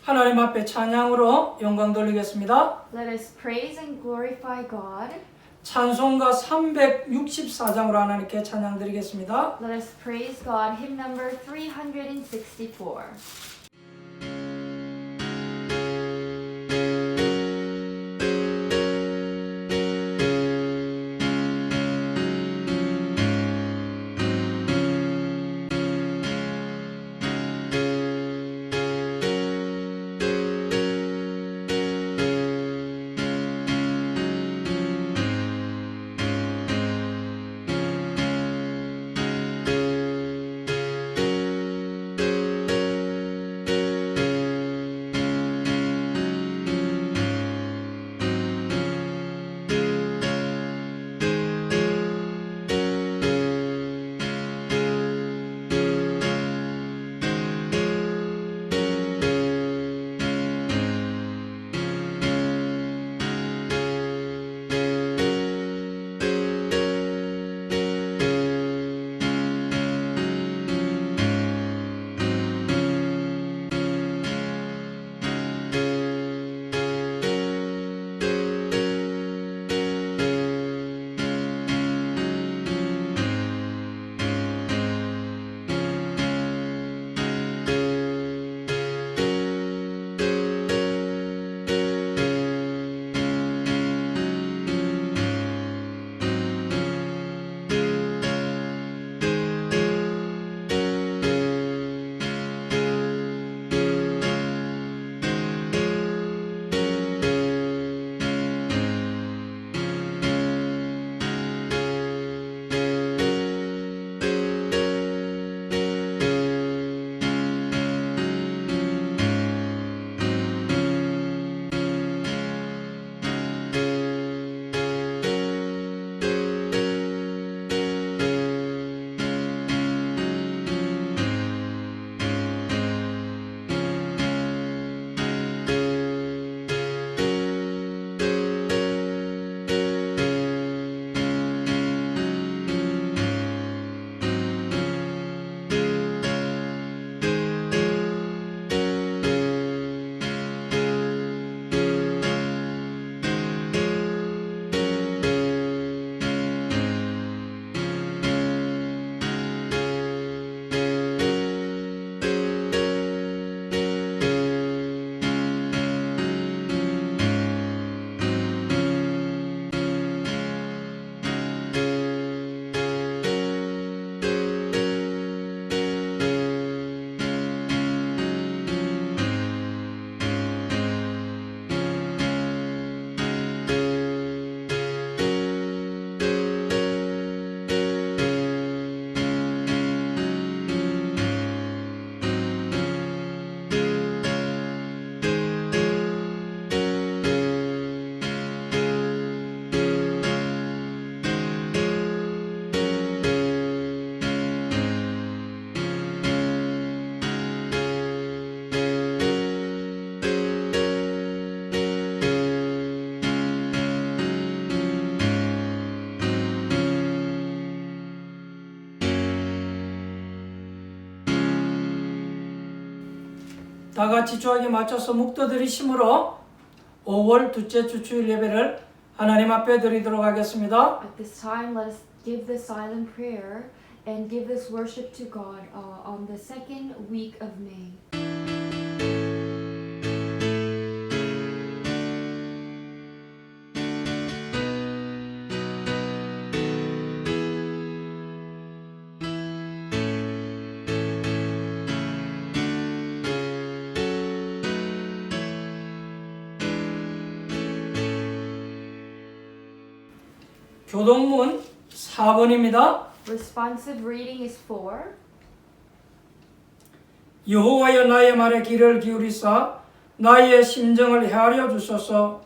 하나님 앞에 찬양으로 영광 돌리겠습니다. Let us praise and glorify God. 찬송가 364장으로 하나님께 찬양 드리겠습니다. Let us praise God. Hymn number 364. 다 같이 주하게 맞춰서 묵도드리심으로 5월 둘째 주 주일 예배를 하나님 앞에 드리도록 하겠습니다. At this time, let us give the silent prayer and give this worship to God on the second week of May. 교동문 4번입니다. Responsive reading is 4. 여호와여 나의 말에 귀를 기울이사 나의 심정을 헤아려 주소서.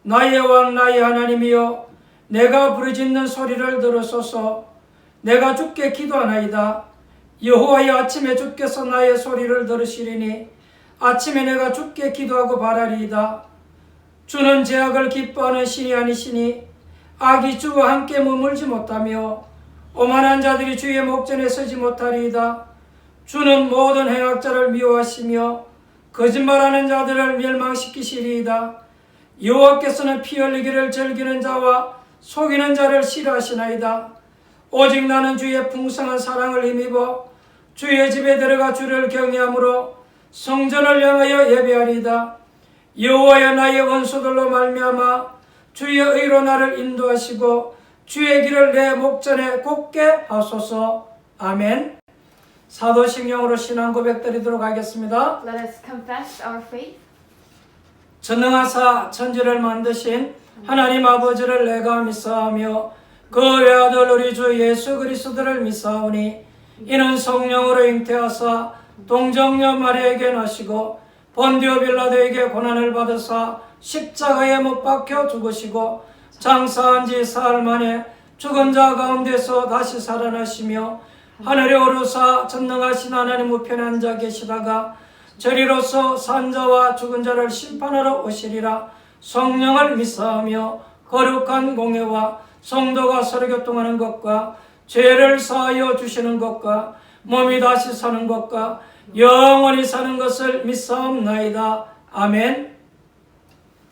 나의 왕 나의 하나님이여 내가 부르짖는 소리를 들으소서. 내가 주께 기도하나이다. 여호와여 아침에 주께서 나의 소리를 들으시리니 아침에 내가 주께 기도하고 바라리이다. 주는 죄악을 기뻐하는 신이 아니시니 악이 주와 함께 머물지 못하며 오만한 자들이 주의 목전에 서지 못하리이다. 주는 모든 행악자를 미워하시며 거짓말하는 자들을 멸망시키시리이다. 여호와께서는 피 흘리기를 즐기는 자와 속이는 자를 싫어하시나이다. 오직 나는 주의 풍성한 사랑을 힘입어 주의 집에 들어가 주를 경외함으로 성전을 향하여 예배하리이다. 여호와여, 나의 원수들로 말미암아 주의 의로 나를 인도하시고 주의 길을 내 목전에 곧게 하소서. 아멘. 사도신경으로 신앙 고백 드리도록 하겠습니다. Let us confess our faith. 전능하사 천지를 만드신 하나님 아버지를 내가 믿사오며 그 외아들 우리 주 예수 그리스도를 믿사오니 이는 성령으로 잉태하사 동정녀 마리아에게 나시고 본디오 빌라도에게 고난을 받으사 십자가에 못 박혀 죽으시고 장사한 지 사흘 만에 죽은 자 가운데서 다시 살아나시며 하늘에 오르사 전능하신 하나님 우편에 앉아 계시다가 저리로서 산자와 죽은 자를 심판하러 오시리라. 성령을 믿사오며 거룩한 공예와 성도가 서로 교통하는 것과 죄를 사하여 주시는 것과 몸이 다시 사는 것과 영원히 사는 것을 믿사옵나이다. 아멘.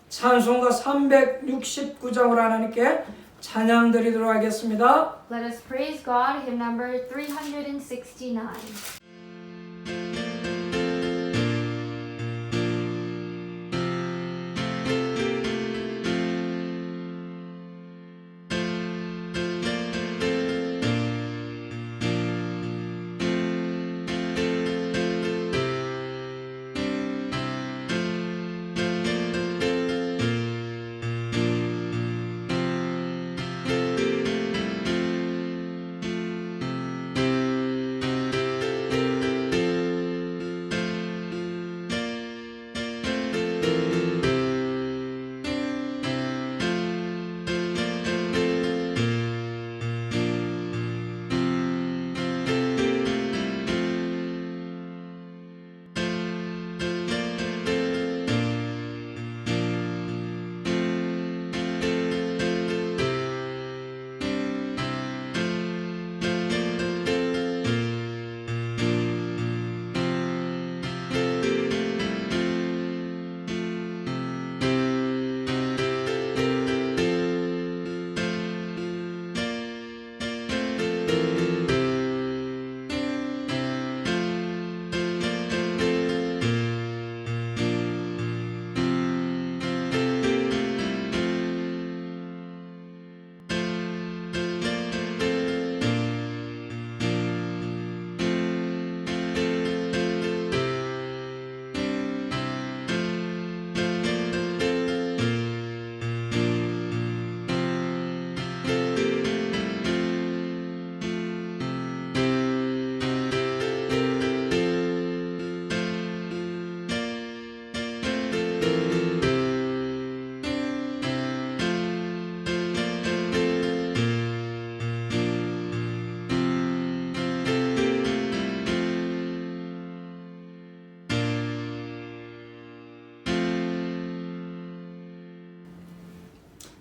찬송가 369장으로 하나님께 찬양 드리도록 하겠습니다. Let us praise God, hymn number 369.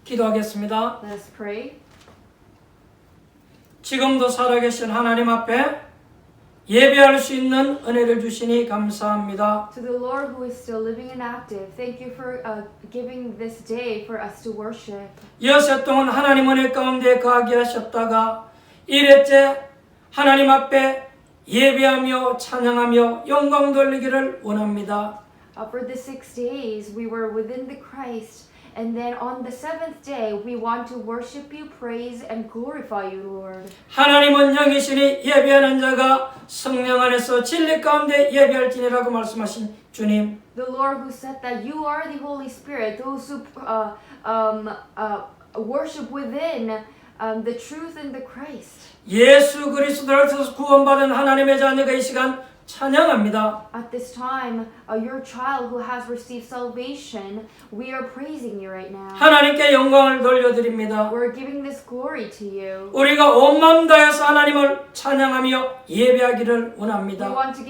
기도하겠습니다. Let us pray. 지금도 살아계신 하나님 앞에 예배할 수 있는 은혜를 주시니 감사합니다. To the Lord who is still living and active, thank you for giving this day for us to worship. 여섯 동안 하나님 은혜 가운데 거하게 하셨다가 이랬째 하나님 앞에 예배하며 찬양하며 영광 돌리기를 원합니다. For the 6 days we were within the Christ, and then on the 7th day we want to worship you, praise and glorify you, Lord. 하나님은 영이시니 예배하는 자가 성령 안에서 진리 가운데 예배할지니라고 말씀하신 주님, The Lord who said that you are the Holy Spirit, those who worship within the truth in the Christ. 예수 그리스도를 통해서 구원받은 하나님의 자녀가 이 시간 찬양합니다. At this time, your child who has received salvation, we are praising you right now. 하나님께 영광을 돌려드립니다. We're giving this glory to you. 우리가 온 마음 다해서 하나님을 찬양하며 예배하기를 We 원합니다. want to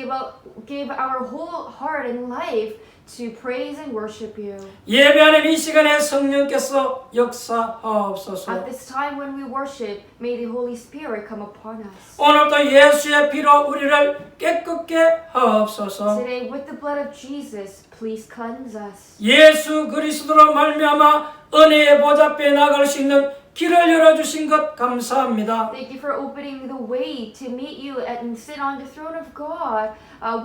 give our whole heart and life to praise and worship you. 예배하는 이 시간에 성령께서 역사하옵소서. At this time when we worship, may the Holy Spirit come upon us. 오늘도 예수의 피로 우리를 깨끗게 하옵소서. Today, with the blood of Jesus, please cleanse us. 예수 그리스도로 말미암아 은혜의 보좌앞에 나갈 수 있는 길을 열어주신 것 감사합니다. Thank you for opening the way to meet you and sit on the throne of God,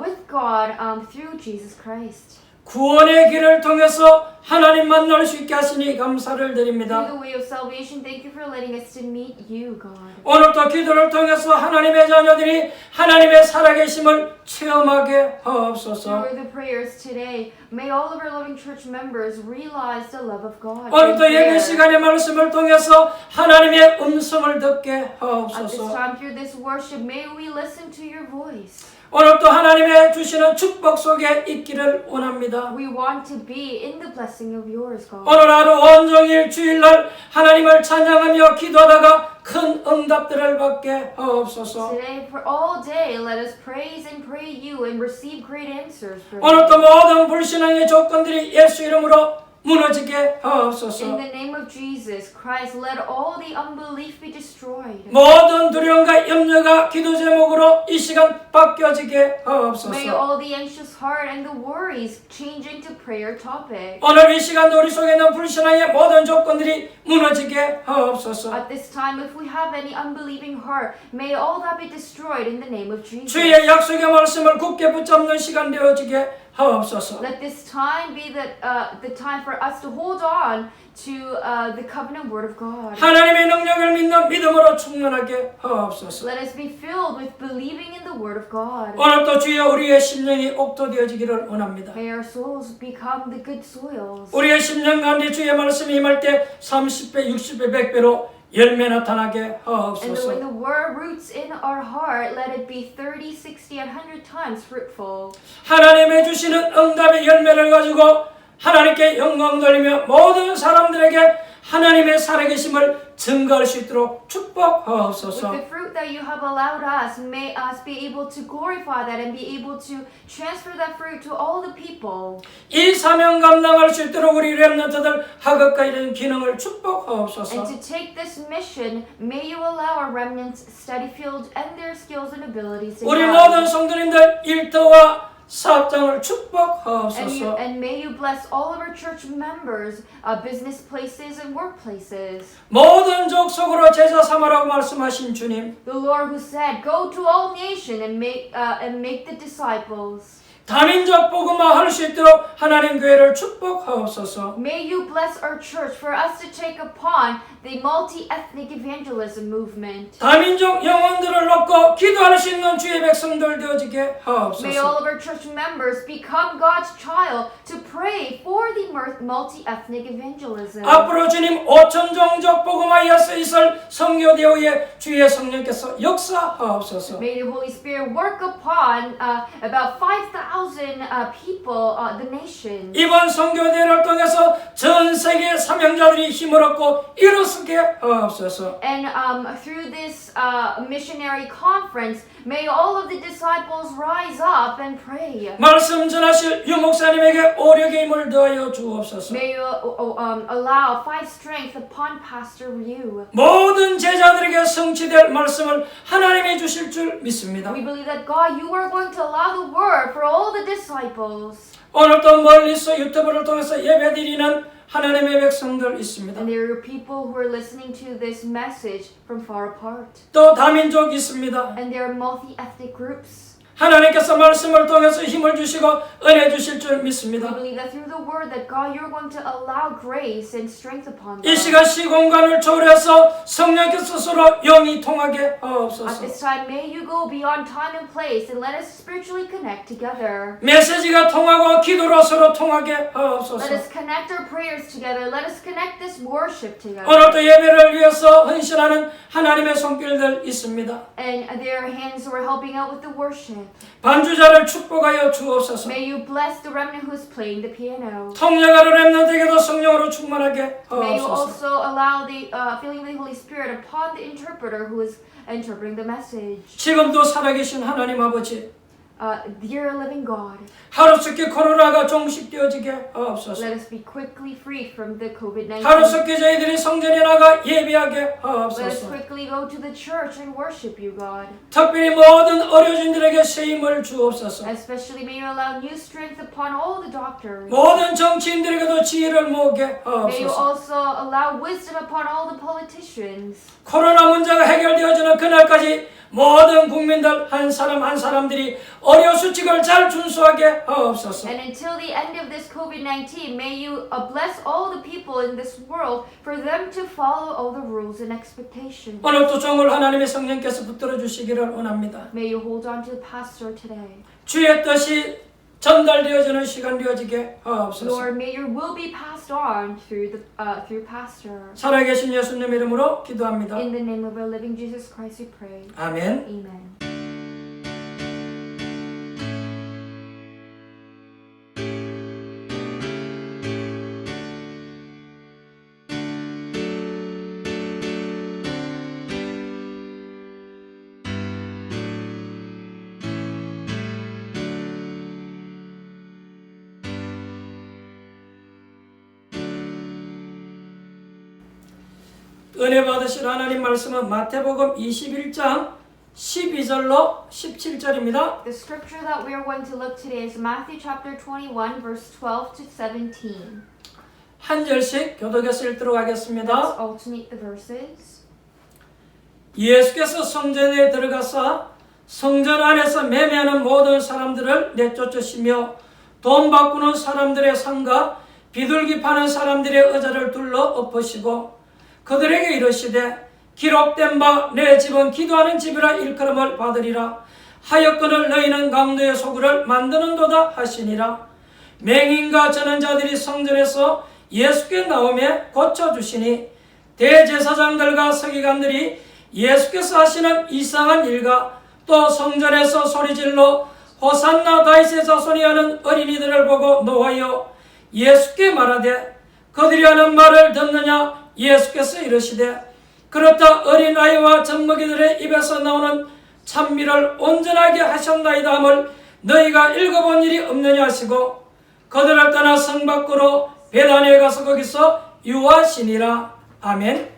with God, through Jesus Christ. 구원의 길을 통해서 하나님 만날 수 있게 하시니 감사를 Through 드립니다. the way of salvation, thank you for letting us to meet you, God. 오늘도 기도를 통해서 하나님의 자녀들이 하나님의 살아계심을 체험하게 하옵소서. Through the prayers today, may all of our loving church members realize the love of God. 오늘도 in 예배 prayer. 시간의 말씀을 통해서 하나님의 음성을 듣게 At this 하옵소서. time, through this worship, may we listen to your voice. 오늘도 하나님의 주시는 축복 속에 있기를 원합니다. We want to be in the blessing of yours, God. 오늘 하루 온종일 주일날 하나님을 찬양하며 기도하다가 큰 응답들을 받게 하옵소서. Today, for all day, let us praise and pray you and receive great answers from you. 오늘도 모든 불신앙의 조건들이 예수 이름으로 무너지게 하옵소서. In the name of Jesus Christ, let all the unbelief be destroyed. 모든 두려움과 염려가 기도 제목으로 이 시간 바뀌어지게 May 하옵소서. all the anxious heart and the worries change into prayer topic. 오늘 이 시간도 우리 속에 있는 불신앙의 모든 조건들이 무너지게 하옵소서. At this time, if we have any unbelieving heart, may all that be destroyed in the name of Jesus. 주의 약속의 말씀을 굳게 붙잡는 시간 되어지게 하옵소서. Let this time be the time for us to hold on to the covenant word of God. 하나님의 능력을 믿는 믿음으로 충만하게 하옵소서. Let us be filled with believing in the word of God. 오늘도 주여 우리의 심령이 옥토되어지기를 원합니다. May our souls become the good soils. 우리의 심령 가운데 주의 말씀이 임할 때 30배, 60배, 100배로 열매 나타나게 And 하옵소서. when the word roots in our heart, let it be 30, 60, and 100 times fruitful. 하나님의 주시는 응답의 열매를 가지고 하나님께 영광 돌리며 모든 사람들에게 하나님의 살아계심을 증거할 수 있도록 With 축복하옵소서. the fruit that you have allowed us, may us be able to glorify that and be able to transfer that fruit to all the people. 이 사명 감당할 수 있도록 우리 렘넌트들 학업과 이런 기능을 축복하옵소서. And to take this mission, may you allow our remnants study field and their skills and abilities to 우리 have. 모든 성도님들 일터와 사업장을 축복하옵소서. And may you bless all of our church members, business places and workplaces. 모든 족속으로 제자 삼으라고 말씀하신 주님, The Lord who said, "Go to all nations and make the disciples." 다민족 복음화 할 수 있도록 하나님 교회를 축복하옵소서. May you bless our church for us to take upon the multi-ethnic evangelism movement. 다민족 영혼들을 놓고 기도할 수 있는 주의 백성들 되어지게 May all 하옵소서. of our church members become God's child to pray for the multi-ethnic evangelism. 앞으로 주님 5천 종족 복음화에서 있을 선교대회에 주의 성령께서 역사하옵소서. May the Holy Spirit work upon about 5,000 people, the nation. 이번 선교대회를 통해서 전 세계 사명자들이 힘을 얻고 일어서게 하옵소서. And through this missionary conference, may all of the disciples rise up and pray. 말씀 전하실 유 목사님에게 오력의 힘을 더하여 주옵소서. May you allow five strength upon Pastor Ryu. 모든 제자들에게 성취될 말씀을 하나님이 주실 줄 믿습니다. We believe that God, you are going to allow the word for all the disciples. 오늘도 멀리서 유튜브를 통해서 예배드리는 하나님의 백성들 있습니다. And there are people who are listening to this message from far apart. 또 다민족 있습니다. And there are multi-ethnic groups. 하나님께서 말씀을 통해서 힘을 주시고 은혜 주실 줄 We 믿습니다. believe that through the word that God, you're going to allow grace and strength upon them. 이 시간 시공간을 초월해서 성령께서 서로 영이 통하게 At 하옵소서. this time, may you go beyond time and place and let us spiritually connect together. 메시지가 통하고 기도로 서로 통하게 Let 하옵소서. us connect our prayers together. Let us connect this worship together. 오늘도 예배를 위해서 헌신하는 하나님의 손길들 있습니다. And there are hands who are helping out with the worship. 반주자를 축복하여 주옵소서. May you bless the remnant who's playing the piano. 통역하는 렘넌트에게도 성령으로 충만하게 May you 하옵소서. also allow the filling of the Holy Spirit upon the interpreter who is interpreting the message. 지금도 살아계신 하나님 아버지, Dear living God, 하루속히 코로나가 종식되어지게 하옵소서. let us be quickly free from the COVID-19. 하루속히 저희들이 성전에 나가 예배하게 Let us 하옵소서. quickly go to the church and worship you, God. 특별히 모든 의료진들에게 새 힘을 주옵소서. Especially may you allow new strength upon all the doctors. 모든 정치인들에게도 지혜를 모으게 May you 하옵소서. also allow wisdom upon all the politicians. 코로나 문제가 해결되어지는 그날까지 모든 국민들 한 사람 한 사람들이 의료 수칙을 잘 준수하게 하옵소서. And until the end of this COVID-19, may you bless all the people in this world for them to follow all the rules and expectations. 오늘도 종을 하나님의 성령께서 붙들어 주시기를 원합니다. May you hold on to the pastor today. 주의 뜻이 전달되어지는 시간 되어지게 하옵소서. Lord, may your will be passed on through pastor. 살아계신 예수님 이름으로 기도합니다. In the name of our living Jesus Christ we pray. 아멘. Amen. 은혜 받으실 하나님 말씀은 마태복음 21장 12절로 17절입니다. The scripture that we are going to look today is Matthew chapter 21 verse 12 to 17. 한 절씩 교독해서 읽도록 Let's 하겠습니다. alternate the verses. 예수께서 성전에 들어가사 성전 안에서 매매하는 모든 사람들을 내쫓으시며 돈 바꾸는 사람들의 상과 비둘기 파는 사람들의 의자를 둘러 엎으시고 그들에게 이르시되 기록된 바 내 집은 기도하는 집이라 일컬음을 받으리라 하였거늘 너희는 강도의 소굴을 만드는도다 하시니라. 맹인과 전원자들이 성전에서 예수께 나오며 고쳐주시니 대제사장들과 서기관들이 예수께서 하시는 이상한 일과 또 성전에서 소리질러 호산나 다윗의 자손이 하는 어린이들을 보고 노하여 예수께 말하되 그들이 하는 말을 듣느냐. 예수께서 이르시되 그렇다 어린아이와 젖먹이들의 입에서 나오는 찬미를 온전하게 하셨나이다 함을 너희가 읽어본 일이 없느냐 하시고 그들을 떠나 성 밖으로 베다니에 가서 거기서 유하시니라. 아멘.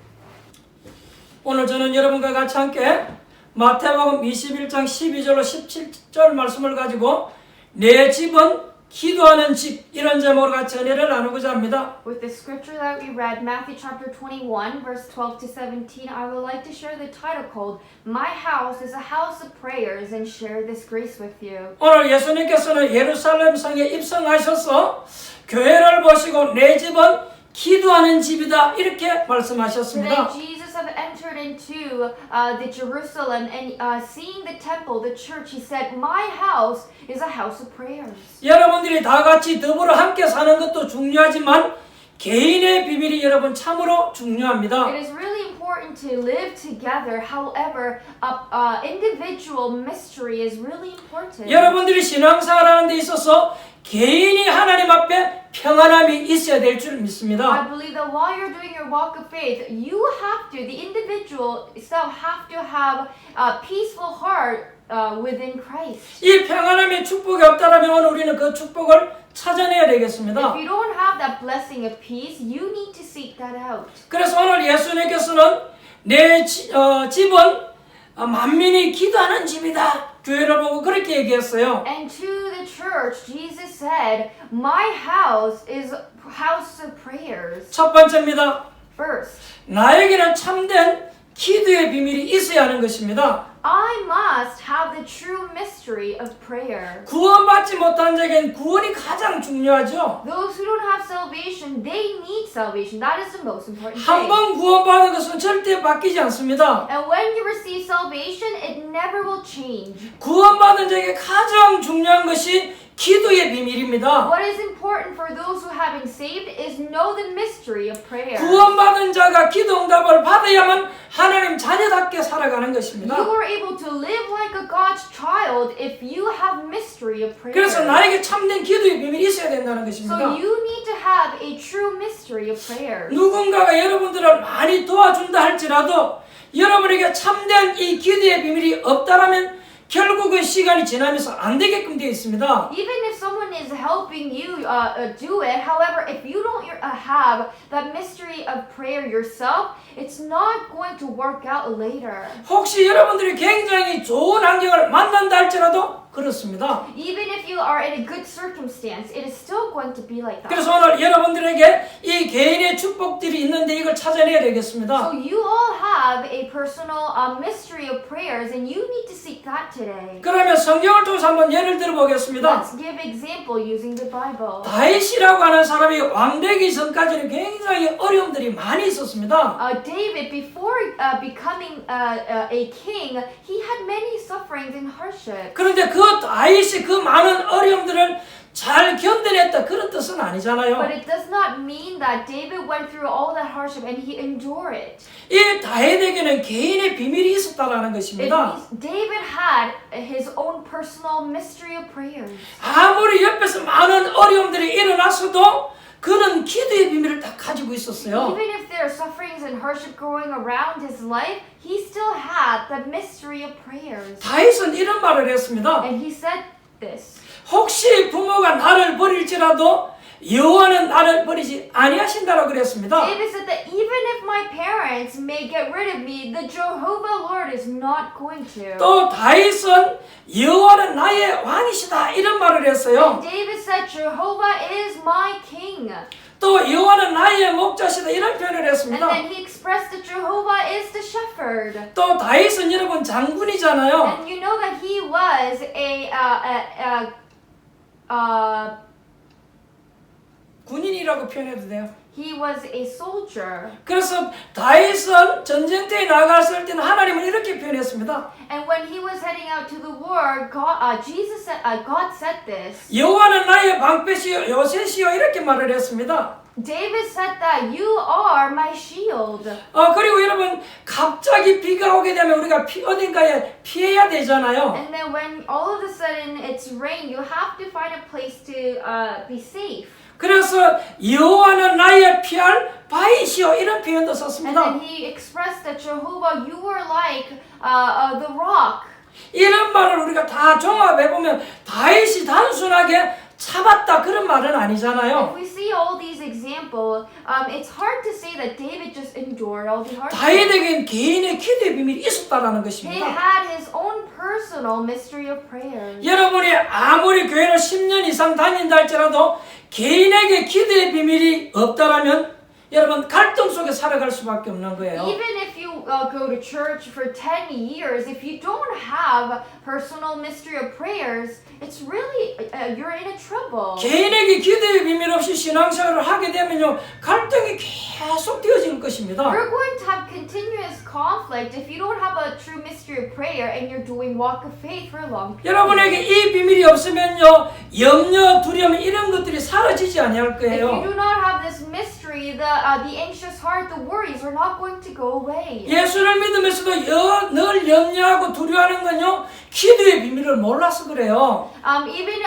오늘 저는 여러분과 같이 함께 마태복음 21장 12절로 17절 말씀을 가지고 내 집은 기도하는 집 이런 제목으로 같이 은혜를 나누고자 합니다. With the scripture that we read, Matthew chapter 21, verse 12 to 17, I would like to share the title called My House is a House of Prayers and share this grace with you. 오늘 예수님께서는 예루살렘 성에 입성하셔서 교회를 보시고 내 집은 기도하는 집이다 이렇게 말씀하셨습니다. Today Jesus have entered into the Jerusalem and seeing the temple, the church, he said, My house is a house of prayers. 여러분들이 다 같이 더불어 함께 사는 것도 중요하지만 개인의 비밀이 여러분 참으로 중요합니다. It is really important to live together. However, individual mystery is really important. 여러분들이 신앙생활하는 데 있어서 개인이 하나님 앞에 평안함이 있어야 될 줄 믿습니다. I believe that while you're doing your walk of faith, you have to, the individual itself have to have a peaceful heart within Christ. 이 평안함의 축복이 없다면 오늘 우리는 그 축복을 찾아내야 되겠습니다. If you don't have that blessing of peace, you need to seek that out. 그래서 오늘 예수님께서는 내 집은 만민이 기도하는 집이다. 교회를 보고 그렇게 얘기했어요. And to the church, Jesus said, My house is a house of prayers. 첫 번째입니다. First, 나에게는 참된 기도의 비밀이 있어야 하는 것입니다. I must have the true mystery of prayer. 구원받지 못한 자에겐 구원이 가장 중요하죠. Those who don't have salvation, they need salvation. That is the most important 한 thing. 번 구원받은 것은 절대 바뀌지 않습니다. And when you receive salvation, it never will change. 구원받은 자에게 가장 중요한 것이 기도의 비밀입니다. What is important for those who have been saved is know the mystery of prayer. 구원받은 자가 기도 응답을 받아야만 하나님 자녀답게 살아가는 것입니다. You are able to live like a God's child if you have mystery of prayer. 그래서 나에게 참된 기도의 비밀이 있어야 된다는 So 것입니다. you need to have a true mystery of prayer. 누군가가 여러분들을 많이 도와준다 할지라도 여러분에게 참된 이 기도의 비밀이 없다라면 결국은 시간이 지나면서 안 되게끔 되어 있습니다. Even if someone is helping you do it, however, if you don't have that mystery of prayer yourself, it's not going to work out later. 혹시 여러분들이 굉장히 좋은 환경을 만난다 할지라도 그렇습니다. Even if you are in a good circumstance, it is still going to be like that. 그래서 오늘 여러분들에게 이 개인의 축복들이 있는데 이걸 찾아내야 되겠습니다. So you all have a personal mystery of prayers, and you need to seek that today. 그러면 성경을 통해서 한번 예를 들어보겠습니다. Let's give example using the Bible. 다윗이라고 하는 사람이 왕되기 전까지는 굉장히 어려움들이 많이 있었습니다. David, before becoming a king, he had many sufferings and hardships. 그런데 그 다윗이 그 많은 어려움들을 잘 견뎌냈다 그런 뜻은 아니잖아요. But it does not mean that David went through all that hardship and he endured it. 이 다윗에게는 개인의 비밀이 있었다라는 It 것입니다. means David had his own personal mystery of prayers. 아무리 옆에서 많은 어려움들이 일어났어도 그는 기도의 비밀을 다 가지고 있었어요. Even if there are sufferings and hardship going around his life, he still had the mystery of prayers. 다윗은 이런 말을 했습니다. And he said this. 혹시 부모가 나를 버릴지라도 여호와는 나를 버리지 아니하신다라고 그랬습니다. David said that even if my parents may get rid of me, the Jehovah Lord is not going to. 또 다윗은 여호와는 나의 왕이시다 이런 말을 했어요. David said Jehovah is my king. 또 여호와는 나의 목자시다 이런 표현을 And 했습니다. then he expressed that Jehovah is the shepherd. 또 다윗은 여러분 장군이잖아요. And you know that he was a 군인이라고 표현해도 돼요. he was a soldier. 그래서 다윗은 전쟁터에 나갔을 때는 하나님은 이렇게 표현했습니다. And when he was heading out to the war, God said this. 여호와는 나의 방패시요 요새시요 이렇게 말을 했습니다. David said that you are my shield. 그리고 여러분 갑자기 비가 오게 되면 우리가 어딘가에 피해야 되잖아요. And then when all of a sudden it's rain, you have to find a place to be safe. 그래서 여호와는 나의 피할 바위시요 이런 표현도 And 썼습니다. then he expressed that Jehovah, you are like the rock. 이런 말을 우리가 다 종합해 보면 다윗이 단순하게 참았다 그런 말은 아니잖아요. If we see all these examples, it's hard to say that David just endured all the hardships. 다윗에겐 개인의 기도의 비밀이 있었다라는 He 것입니다. had his own personal mystery of prayers. 여러분이 아무리 교회를 10년 이상 다닌다 할지라도 개인에게 기도의 비밀이 없다라면 여러분 갈등 속에 살아갈 수밖에 없는 거예요. Even if you go to church for 10 years, if you don't have personal mystery of prayers, it's really, you're in a trouble. 개인에게 기도의 비밀 없이 신앙생활을 하게 되면요 갈등이 계속 되어질 것입니다. You're going to have continuous conflict if you don't have a true mystery of prayer and you're doing walk of faith for a long period. 여러분에게 이 비밀이 없으면요 염려, 두려움 이런 것들이 사라지지 아니할 If you 거예요. do not have this mystery, the anxious heart, the worries are not going to go away. 예수를 믿으면서도 늘 염려하고 두려워하는 건요 기도의 비밀을 몰라서 그래요. Even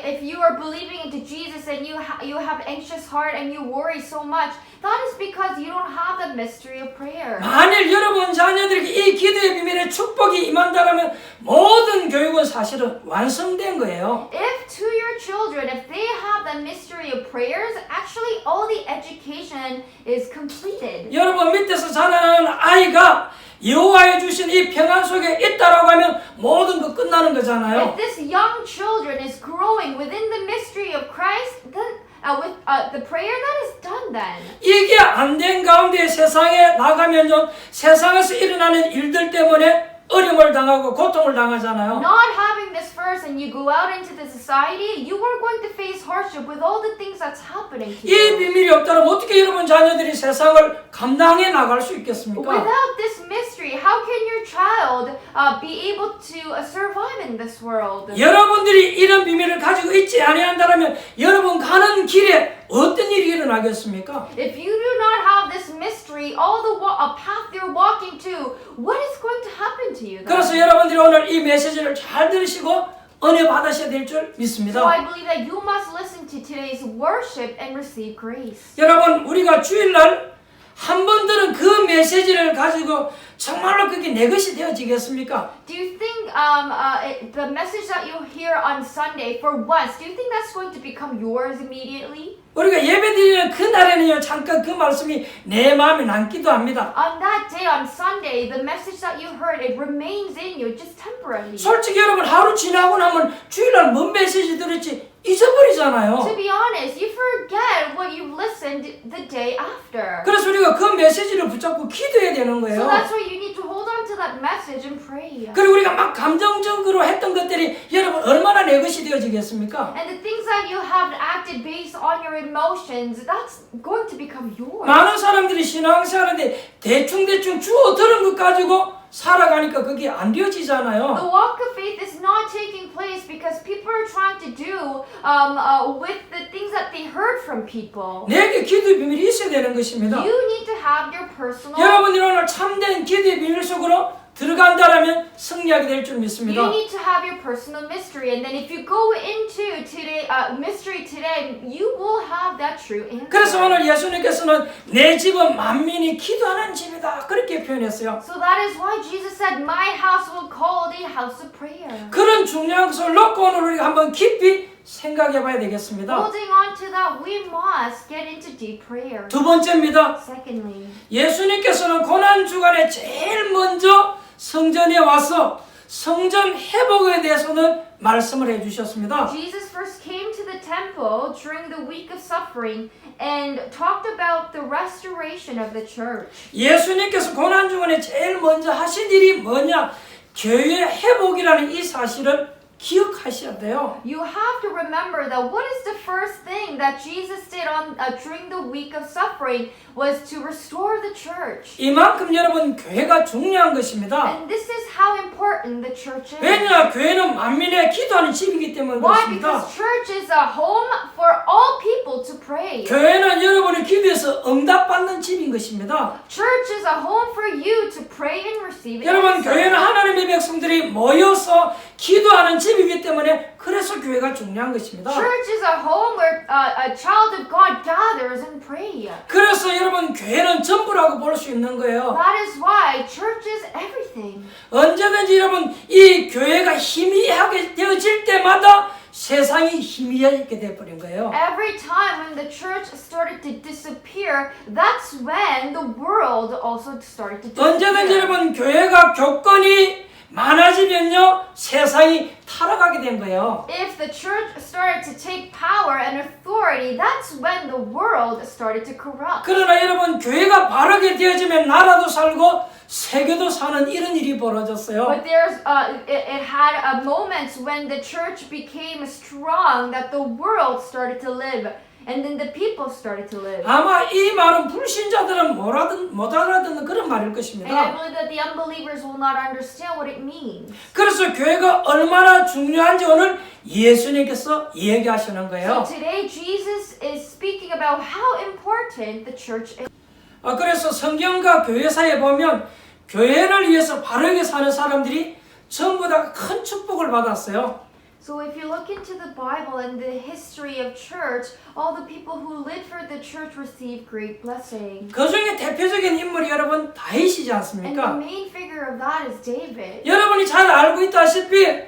if you are believing into Jesus and you have anxious heart and you worry so much, that is because you don't have the mystery of prayer. 만일 여러분 자녀들에게 이 기도의 비밀의 축복이 임한다면 모든 교육은 사실은 완성된 거예요. If to your children, if they have the mystery of prayers, actually all the education is completed. 여러분 밑에서 자라나는 아이가 여호와의 주신 이 평안 속에 있다라고 하면 모든 거 끝나는 거잖아요. If this young children is growing within the mystery of Christ, then with the prayer, that is done then. 이게 안 된 가운데 세상에 나가면요 세상에서 일어나는 일들 때문에 어려움을 당하고 고통을 당하잖아요. Not having this first and you go out into the society, you are going to face hardship with all the things that's happening to 이 you. 비밀이 없다면 어떻게 여러분 자녀들이 세상을 감당해 나갈 수 있겠습니까? Without this mystery, how can your child be able to survive in this world? 여러분들이 이런 비밀을 가지고 있지 아니한다면 여러분 가는 길에 어떤 일이 일어나겠습니까? If you do not have this mystery, all the path you're walking to, what is going to happen to you then? 그래서 여러분들이 오늘 이 메시지를 잘 들으시고 은혜 받으셔야 될 줄 So 믿습니다. I believe that you must listen to today's worship and receive grace. 여러분 우리가 주일날 한 번 들은 그 메시지를 가지고 정말로 그게 내 것이 되어지겠습니까? Do you think the message that you hear on Sunday for once, do you think that's going to become yours immediately? 우리가 예배드리는 그날에는요, 잠깐 그 말씀이 내 마음에 남기도 합니다. On that day, on Sunday, the message that you heard, it remains in you just temporarily. 솔직히 여러분, 하루 지나고 나면 주일날 뭔 메시지 들었지 잊어버리잖아요. To be honest, you forget what you listened the day after. 그래서 우리가 그 메시지를 붙잡고 기도해야 되는 거예요. So that's why you need to hold on to that message and pray. 그리고 우리가 막 감정적으로 했던 것들이 여러분 얼마나 내 것이 되어지겠습니까? And the things that you have acted based on your emotions, that's going to become yours. 많은 사람들이 신앙생활하는데 대충 주워 들은 것 가지고 살아가니까 그게 안 되어지잖아요. The walk of faith is not taking place because people are trying to do with the things that they heard from people. 내게 기도의 비밀이 있어야 되는 것입니다. You need to have your personal. 여러분이 오늘 참된 기도의 비밀 속으로 들어간다라면 승리하게 될 줄 믿습니다. You need to have your personal mystery, and then if you go into today mystery today, you will have that true answer. 그래서 오늘 예수님께서는 내 집은 만민이 기도하는 집이다 그렇게 표현했어요. So that is why Jesus said, "My house will called a house of prayer." 그런 중요한 것을 놓고 오늘 우리가 한번 깊이 생각해 봐야 되겠습니다. Holding on to that, we must get into deep prayer. 두 번째입니다. Secondly, 예수님께서는 고난 주간에 제일 먼저 성전에 와서 성전 회복에 대해서는 말씀을 해주셨습니다. Jesus first came to the temple during the week of suffering and talked about the restoration of the church. 예수님께서 고난 주간에 제일 먼저 하신 일이 뭐냐? 교회 회복이라는 이 사실을 기억하셔야 돼요. You have to remember that what is the first thing that Jesus did on during the week of suffering was to restore the church. 이만큼 여러분 교회가 중요한 것입니다. And this is how important the church is. 왜냐? 교회는 만민의 기도하는 집이기 때문에 Why? 그렇습니다. Because church is a home for all people to pray. 교회는 여러분의 기도에서 응답받는 집인 것입니다. Church is a home for you to pray and receive 여러분 answer. 교회는 하나님의 백성들이 모여서 기도하는 집이기 때문에 그래서 교회가 중요한 것입니다. Church is a home where a child of God gathers and pray. 그래서 여러분 교회는 전부라고 볼 수 있는 거예요. That is why church is everything. 언제든지 여러분 이 교회가 희미하게 되어질 때마다 세상이 희미하게 되어버린 거예요. Every time when the church started to disappear, that's when the world also started to 언제든지 disappear. 여러분 교회가 교권이 많아지면요 세상이 타락하게 된 거예요. If the church started to take power and authority, that's when the world started to corrupt. 그러나 여러분 교회가 바르게 되어지면 나라도 살고 세계도 사는 이런 일이 벌어졌어요. But there's it had moments when the church became strong that the world started to live. And then the people started to live. 아마 이 말은 불신자들은 못 알아듣는 그런 말일 And I 것입니다. believe that the unbelievers will not understand what it means. 그래서 교회가 얼마나 중요한지 오늘 예수님께서 얘기하시는 So 거예요. today Jesus is speaking about how important the church is. 그래서 성경과 교회 사이에 보면 교회를 위해서 바르게 사는 사람들이 전부 다 큰 축복을 받았어요. So if you look into the Bible and the history of church, all the people who lived for the church received great blessing. 그 중에 대표적인 인물이 여러분 다윗이지 And the 않습니까? main figure of that is David. 여러분이 잘 알고 있다시피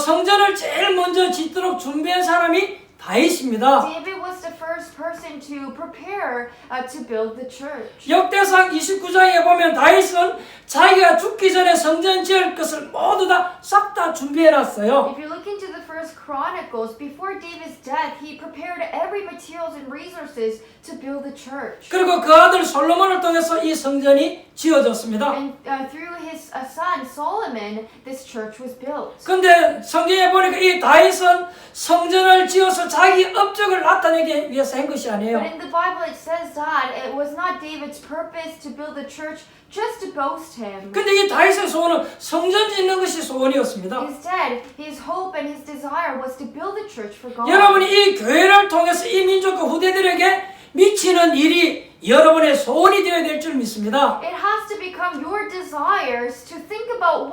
성전을 제일 먼저 짓도록 준비한 사람이 다윗입니다. David was the first person to prepare to build the church. 역대상 29장에 보면 다윗은 자기가 죽기 전에 성전 지을 것을 모두 다 싹 다 준비해놨어요. If you look into the first Chronicles, before David's death, he prepared every materials and resources to build the church. 그리고 그 아들 솔로몬을 통해서 이 성전이 지어졌습니다. And through his son Solomon, this church was built. 근데 성경에 보니까 이 다윗은 성전을 지어서 자기 업적을 나타내기 위해서 한 것이 But 아니에요. in the Bible it says that it was not David's purpose to build the church just to boast him. 근데 이 다윗의 소원은 성전 짓는 것이 소원이었습니다. Instead, his hope and his desire was to build the church for God. 여러분이 이 교회를 통해서 이 민족과 후대들에게 미치는 일이 여러분의 소원이 되어야 될 줄 믿습니다. It has to become your desires to think about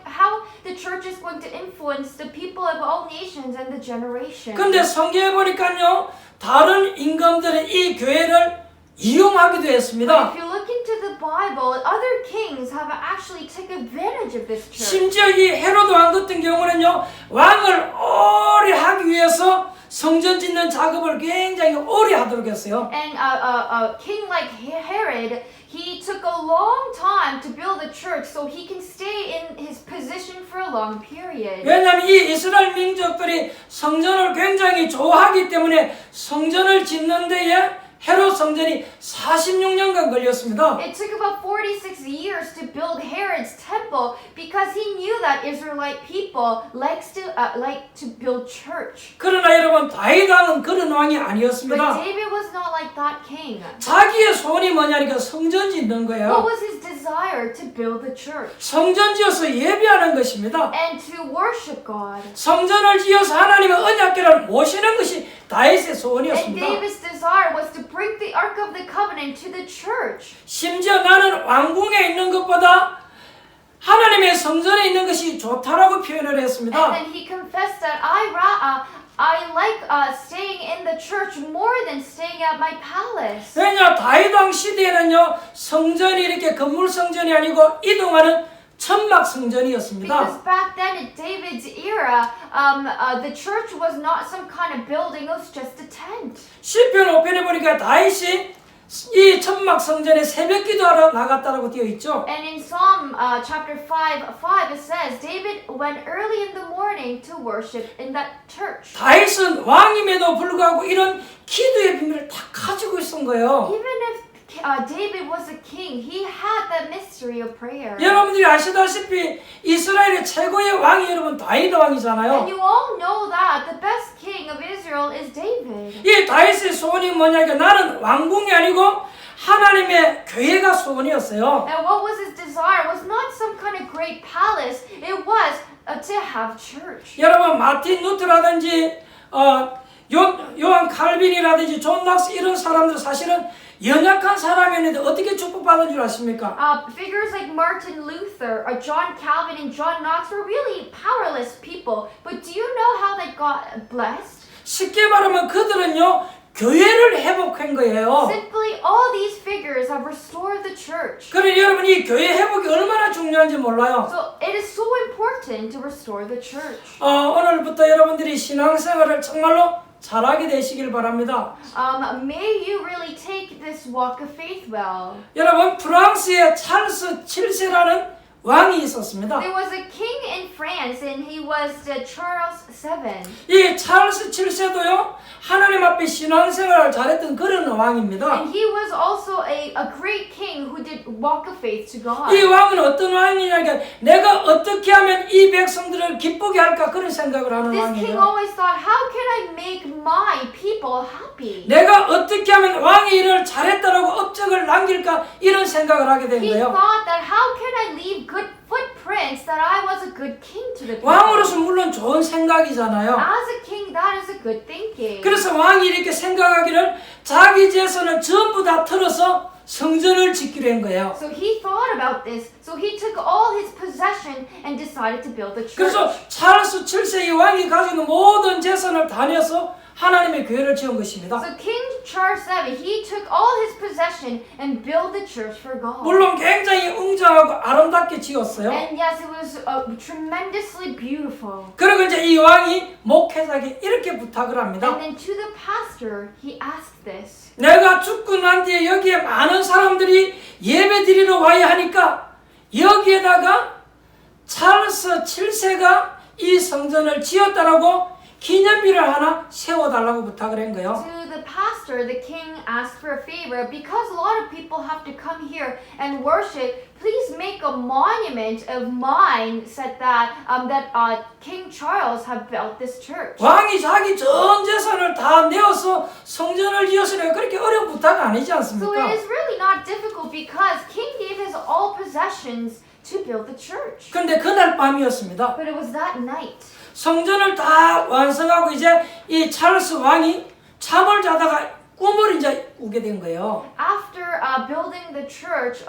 how the church is going to influence the people of all nations and the generation. 근데 성경에 보니까요, 다른 임금들은 이 교회를 이용하기도 But 했습니다. if you look into the Bible, other kings have actually taken advantage of this church. 심지어 이 헤로드 왕 같은 경우는요, 왕을 오래 하기 위해서 성전 짓는 작업을 굉장히 오래 하도록 했어요. And a king like Herod, he took a long time to build a church so he can stay in his position for a long period. 왜냐하면 이 이스라엘 민족들이 성전을 굉장히 좋아하기 때문에 성전을 짓는 데에 헤롯 성전이 46년간 걸렸습니다. It took about 46 years to build Herod's temple because he knew that Israelite people like to build church. 그러나 여러분, 다윗 왕은 그런 왕이 But 아니었습니다. David was not like that king. 자기의 소원이 뭐냐니까 성전 짓는 What 거예요. was his desire to build the church 성전 지어서 예배하는 것입니다. and to worship God? 성전을 지어서 하나님의 언약궤를 모시는 것이 다윗의 And 소원이었습니다. David's desire was to bring the Ark of the Covenant to the church. 심지어 나는 왕궁에 있는 것보다 하나님의 성전에 있는 것이 좋다라고 표현을 And 했습니다. then he confessed that I like staying in the church more than staying at my palace. 왜냐, 다윗 왕 시대에는요, 성전이 이렇게 건물 성전이 아니고 이동하는 천막 성전이었습니다. Because back then in David's era, the church was not some kind of building, it was just a tent. 시편 5편에 보니까 다윗이 이 천막 성전에 새벽 기도하러 나갔다라고 되어 있죠. And in Psalm chapter 5 it says, David went early in the morning to worship in that church. 다윗은 왕임에도 불구하고 이런 기도의 비밀을 다 가지고 있었던 거예요. Even if David was a king, he had that mystery of prayer. 여러분들이 아시다시피 이스라엘의 최고의 왕이 여러분 다윗 왕이잖아요. And you all know that the best king of Israel is David. 이 다윗의 소원이 뭐냐니까 나는 왕궁이 아니고 하나님의 교회가 소원이었어요. And what was his desire was not some kind of great palace, it was to have church. 여러분, 마틴 루트라든지 요한 칼빈이라든지 존 낙스 이런 사람들 사실은 연약한 사람이었는데 어떻게 축복받은 줄 아십니까? Figures like Martin Luther, John Calvin, and John Knox were really powerless people. But do you know how they got blessed? 쉽게 말하면 그들은요, 교회를 회복한 거예요. Simply, all these figures have restored the church. 그래 여러분, 이 교회 회복이 얼마나 중요한지 몰라요. So it is so important to restore the church. 오늘부터 여러분들이 신앙생활을 정말로 잘하게 되시길 바랍니다. May you really take this walk of faith well. 여러분, 프랑스에 찰스 7세라는 왕이 있었습니다. There was a king in France and he was Charles VII. 이 찰스 7세도요, 하나님 앞에 신앙생활을 잘했던 그런 왕입니다. And he was also a great king who did walk of faith to God. 이 왕은 어떤 왕이냐면 내가 어떻게 하면 이 백성들을 기쁘게 할까 그런 생각을 하는 This king 왕이에요. always thought, how can I make my people happy? 내가 어떻게 하면 왕의 일을 잘했다라고 업적을 남길까 이런 생각을 하게 된 He 거예요. thought that how can I leave good footprints that I was a good king to the people? 왕으로서 물론 좋은 생각이잖아요. As a king, that is a good thinking. 그래서 왕이 이렇게 생각하기를 자기 재산을 전부 다 털어서 성전을 짓기로 한 거예요. So he thought about this. So he took all his possession and decided to build a church. 그래서 찰스 7세 이 왕이 가지고 있는 모든 재산을 다 내서 하나님의 교회를 지은 것입니다. So King Charles VII, he took all his possession and built the church for God. 물론 굉장히 웅장하고 아름답게 지었어요. And yes, it was tremendously beautiful. 그리고 이제 이 왕이 목회자에게 이렇게 부탁을 합니다. And then to the pastor, he asked this. 내가 죽고 난 뒤에 여기에 많은 사람들이 예배 드리러 와야 하니까 여기에다가 찰스 7세가 이 성전을 지었다라고 기념비를 하나 세워달라고 부탁을 한 거예요. To the pastor, the king asked for a favor because a lot of people have to come here and worship. Please make a monument of mine, said that King Charles had built this church. 왕이 자기 전 재산을 다 내어서 성전을 지었으니까 그렇게 어려운 부탁 아니지 So 않습니까? it is really not difficult because king gave his all possessions to build the church. 근데 그날 밤이었습니다. But it was that night. 성전을 다 완성하고 이제 이 찰스 왕이 잠을 자다가 꿈을 이제 꾸게 된 거예요. After building the church,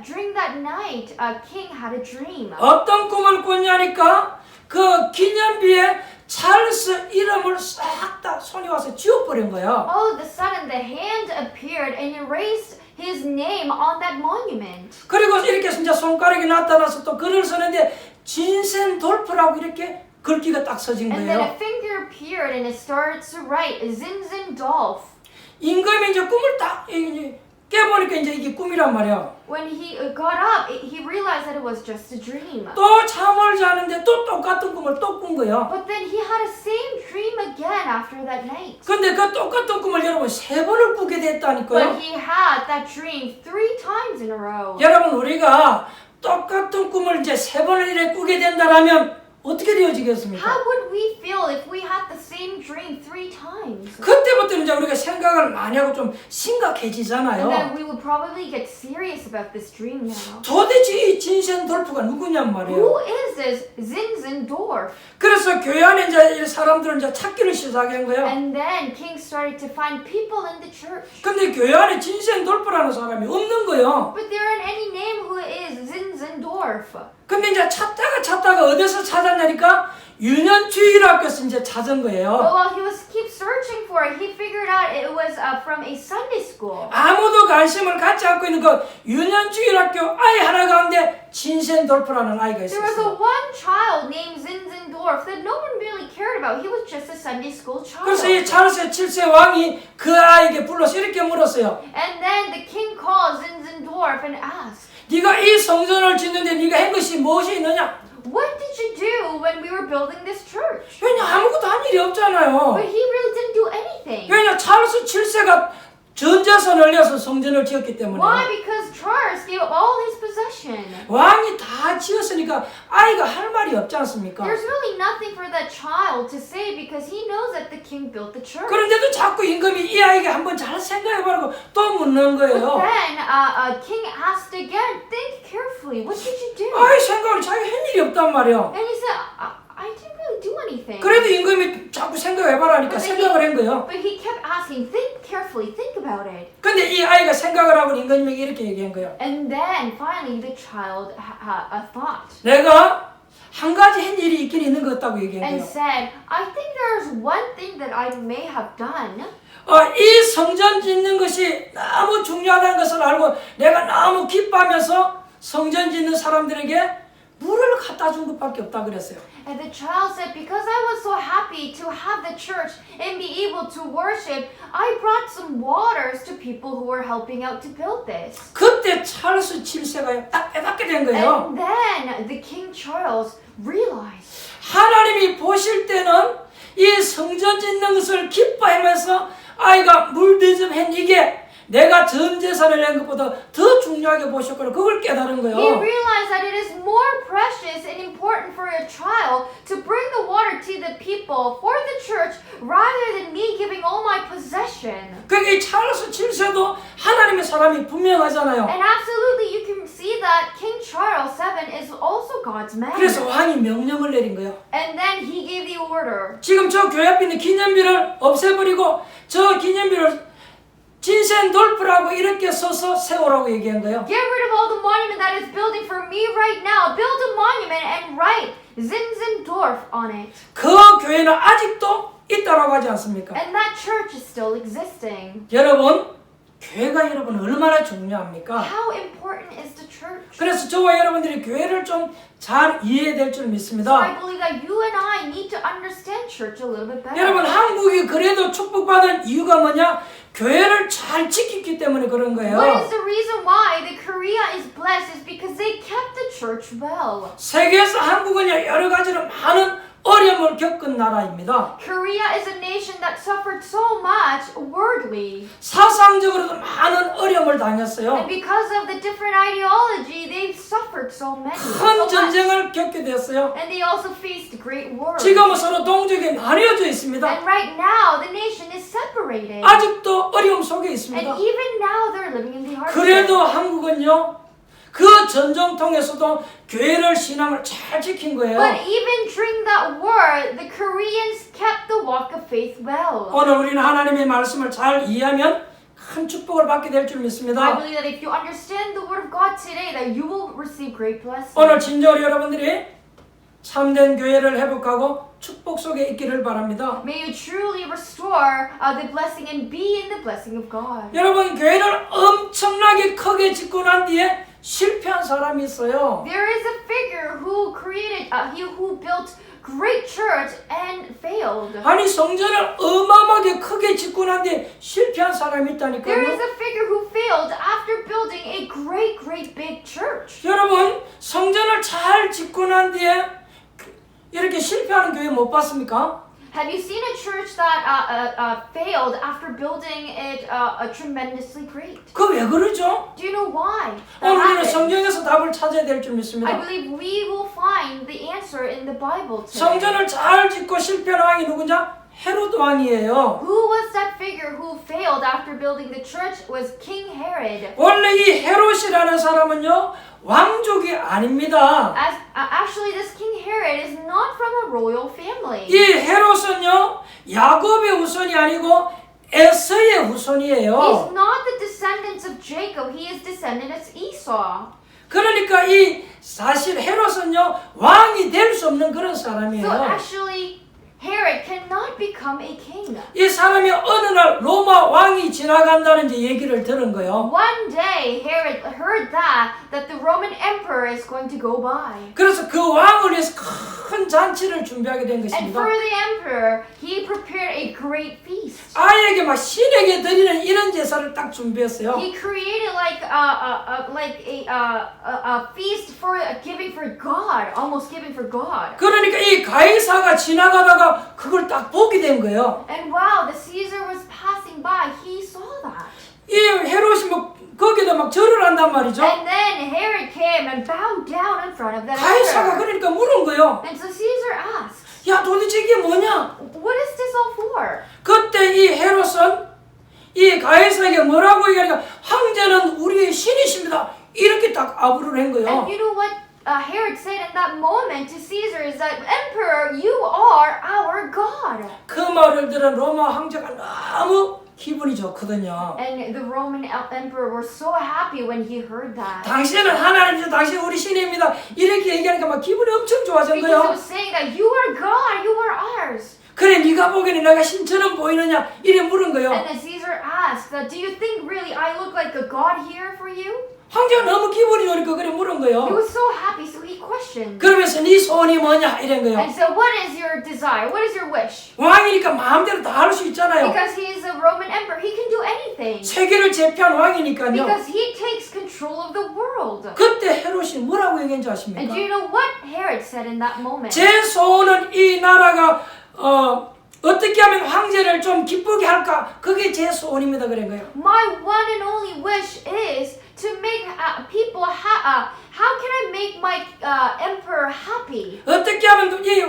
during that night, king had a dream. 어떤 꿈을 꿨냐니까 그 기념비에 찰스 이름을 싹 다 손이 와서 지워버린 거예요. All of a sudden, the hand appeared and erased his name on that monument. 그리고 이렇게 진짜 손가락이 나타나서 또 글을 쓰는데 진센돌프라고 이렇게 글귀가 딱 써진 And then 거예요. a finger appeared and it started to write Zinzendorf. 임금이 이제 꿈을 딱 깨보니까 이제 이게 꿈이란 말이야. When he got up, he realized that it was just a dream. 또 잠을 자는데 또 똑같은 꿈을 또 꾼 거예요. But then he had the same dream again after that night. 근데 그 똑같은 꿈을 여러분 3번을 꾸게 됐다니까요. But he had that dream 3 times in a row. 여러분 우리가 똑같은 꿈을 이제 3번을 이렇게 꾸게 된다라면 어떻게 되어지겠습니까? How would we feel if we had the same dream 3 times? 그때부터 이제 우리가 생각을 많이 하고 좀 And then 심각해지잖아요. we would probably get serious about this dream now. 도대체 이 진센돌프가 누구냔 말이에요. Who is this Zinzendorf? 그래서 교회 안에 이제 이 사람들은 이제 찾기를 시작한 거예요. And then King started to find people in the church. 근데 교회 안에 진센돌프라는 사람이 없는 거예요. But there aren't any name who is Zinzendorf. 근데 이제 찾다가 어디서 찾았냐니까 유년주일학교에서 이제 찾은 But 거예요. while he was keep searching for it, he figured out it was from a Sunday school. 아무도 관심을 갖지 않고 있는 그 유년주일학교 아이 하나 가운데 진센돌프라는 아이가 There was a 있었어요. one child named Zinzendorf that no one really cared about. He was just a Sunday school 그래서 이 child. 찰스 7세 왕이 그 아이에게 불러서 이렇게 물었어요. And then the king called Zinzendorf and asked, 네가 이 성전을 짓는데 네가 한 것이 무엇이 있느냐? "What did you do when we were building this church?" 왜냐 아무것도 한 일이 없잖아요. But he really didn't do anything. 왜냐 찰스 7세가 전 재산을 내서 성전을 지었기 때문에. Why? Because Charles gave up all his possession. 왕이 다 지었으니까 아이가 할 말이 없지 않습니까? There's really nothing for that child to say because he knows that the king built the church. 그런데도 자꾸 임금이 이 아이에게 한번 잘 생각해보라고 또 묻는 But 거예요. then king asked again, "Think carefully. What did you do?" 아이 생각을 자기 한 일이 없단 말이야. And he said, I didn't really do anything. 그래도 임금이 자꾸 생각해봐라니까 생각을 한 거예요. But he kept asking, "Think carefully. Think about it." 근데 이 아이가 생각을 하고 임금에게 이렇게 얘기한 거예요. And then finally the child had a thought 내가 한 가지 한 일이 있긴 있는 것 같다고 얘기한 and 거예요. said, "I think there's one thing that I may have done." 이 성전 짓는 것이 너무 중요하다는 것을 알고 내가 너무 기뻐하면서 성전 짓는 사람들에게 물을 갖다 준 것밖에 없다 그랬어요. And the child said, "Because I was so happy to have the church and be able to worship, I brought some waters to people who were helping out to build this." 그때 찰스 7세가 딱 깨닫게 된 거예요. And then the King Charles realized 하나님이 보실 때는 이 성전 짓는 것을 기뻐하면서 아이가 물대접한 이게 내가 전 재산을 낸 것보다 더 중요하게 보셨구나. 그걸 깨달은 he 거예요. realized that it is more precious and important for a child to bring the water to the people for the church rather than me giving all my possession. 그게 찰스 7세도 하나님의 사람이 분명하잖아요. And absolutely you can see that King Charles VII is also God's man. 그래서 왕이 명령을 내린 거예요. And then he gave the order. 지금 저 교회 앞에 있는 기념비를 없애버리고 저 기념비를 진센돌프라고 이렇게 써서 세우라고 얘기한 거예요. Get rid of all the monument that is building for me right now. Build a monument and write Zinzendorf on it. 그 교회는 아직도 있다라고 하지 않습니까? And that church is still existing. 여러분, 교회가 여러분 얼마나 중요합니까? How important is the church? 그래서 저와 여러분들이 교회를 좀 잘 이해해야 될 줄 So I 믿습니다. believe that you and I need to understand church a little bit better. 여러분, 한국이 그래도 축복받은 이유가 뭐냐? 교회를 잘 지켰기 때문에 그런 What is 거예요. the reason why the Korea is blessed is because they kept the church well. 세계에서 한국은 여러 가지로 많은 어려움을 겪은 나라입니다. Korea is a nation that suffered so much worldly. 사상적으로도 많은 어려움을 당했어요. And because of the different ideology, they've suffered so many. So 큰 much. 전쟁을 겪게 됐어요. And they also faced great wars. 지금은 서로 동족이 나뉘어져 있습니다. And right now, the nation is separated. 아직도 어려움 속에 And 있습니다. even now, they're living in the hardship. 그래도 한국은요, 그 전쟁통에서도 교회를 신앙을 잘 지킨 거예요. But even during that war, the Koreans kept the walk of faith well. 오늘 우리는 하나님의 말씀을 잘 이해하면 큰 축복을 받게 될 줄 I 믿습니다. believe that if you understand the word of God today, that you will receive great blessing. 오늘 진정으로 여러분들이 참된 교회를 회복하고 축복 속에 있기를 바랍니다. May you truly restore the blessing and be in the blessing of God. 여러분, 교회를 엄청나게 크게 짓고 난 뒤에 실패한 사람이 있어요. There is a figure who created, who built great church and failed. 아니 성전을 어마어마하게 크게 짓고 난 뒤에 실패한 사람이 There is 있다니까요. a figure who failed after building a great big church. 여러분 성전을 잘 짓고 난 뒤에 이렇게 실패하는 교회 못 봤습니까? Have you seen a church that failed after building it tremendously great? 그 왜 그러죠? Do you know why? that 오늘 우리는 happened? 성경에서 답을 찾아야 될 줄 I 믿습니다. believe we will find the answer in the Bible today. 성전을 잘 짓고 실패한 왕이 누구냐? 헤롯 왕이에요. Who was that figure who failed after building the church? Was King Herod. 원래 이 헤롯이라는 사람은요 왕족이 아닙니다. Actually, this King Herod is not from a royal family. 이 헤롯은요 야곱의 후손이 아니고 에서의 He's 후손이에요. not the descendants of Jacob. He is descendant of Esau. 그러니까 이 사실 헤롯은요 왕이 될 수 없는 그런 So 사람이에요. actually, Herod cannot become a king. 이 사람이 어느 날 로마 왕이 지나간다는 이제 얘기를 들은 거예요. One day, Herod heard that the Roman emperor is going to go by. 그래서 그 왕을 위해서 큰 잔치를 준비하게 된 And 것입니다. for the emperor, he prepared a great feast. 아이에게 막 신에게 드리는 이런 제사를 딱 준비했어요. He created like a feast for giving for God, almost giving for God. 그러니까 이 가이사가 지나가다가 그걸 딱 보게 된 거예요. And while the Caesar was passing by, he saw that. 이 헤롯이 뭐 거기다 막 절을 한단 말이죠. And then Herod came and bowed down in front of that 가이사가 emperor. 그러니까 물은 거예요. And so Caesar asked, 야 도대체 이게 뭐냐? what is this all for? 그때 이 헤롯은 이 가이사에게 뭐라고 얘기하니까 황제는 우리의 신이십니다. 이렇게 딱 아부를 한 거예요. And you know what Herod said in that moment to Caesar is that, Emperor, you are our God. 그 말을 들은 로마 황제가 너무 기분이 좋거든요. And the Roman emperor was so happy when he heard that. 당신은 하나님이죠. 당신 우리 신입니다. 이렇게 얘기하니까 막 기분이 엄청 좋아진 Because it 거예요. was saying that you are God, you are ours. 그래 네가 보기에는 내가 신처럼 보이느냐 이래 물은 거예요. And then Caesar asked, that, do you think really I look like a God here for you? 황제가 너무 기분이 좋으니까 그래 물은 He 거예요. was so happy, so he questioned. 그러면서 네 소원이 뭐냐 이런 거예요. And so what is your desire? What is your wish? 왕이니까 마음대로 다 할 수 있잖아요. Because he is a Roman emperor, he can do anything. 세계를 제패한 왕이니까요. Because he takes control of the world. 그때 헤롯이 뭐라고 얘기한지 And 아십니까? do you know what Herod said in that moment? 제 소원은 이 나라가 어떻게 하면 황제를 좀 기쁘게 할까? 그게 제 소원입니다. 그런 거예요. My one and only wish is to make people how can I make my emperor happy? 어떻게 하면 이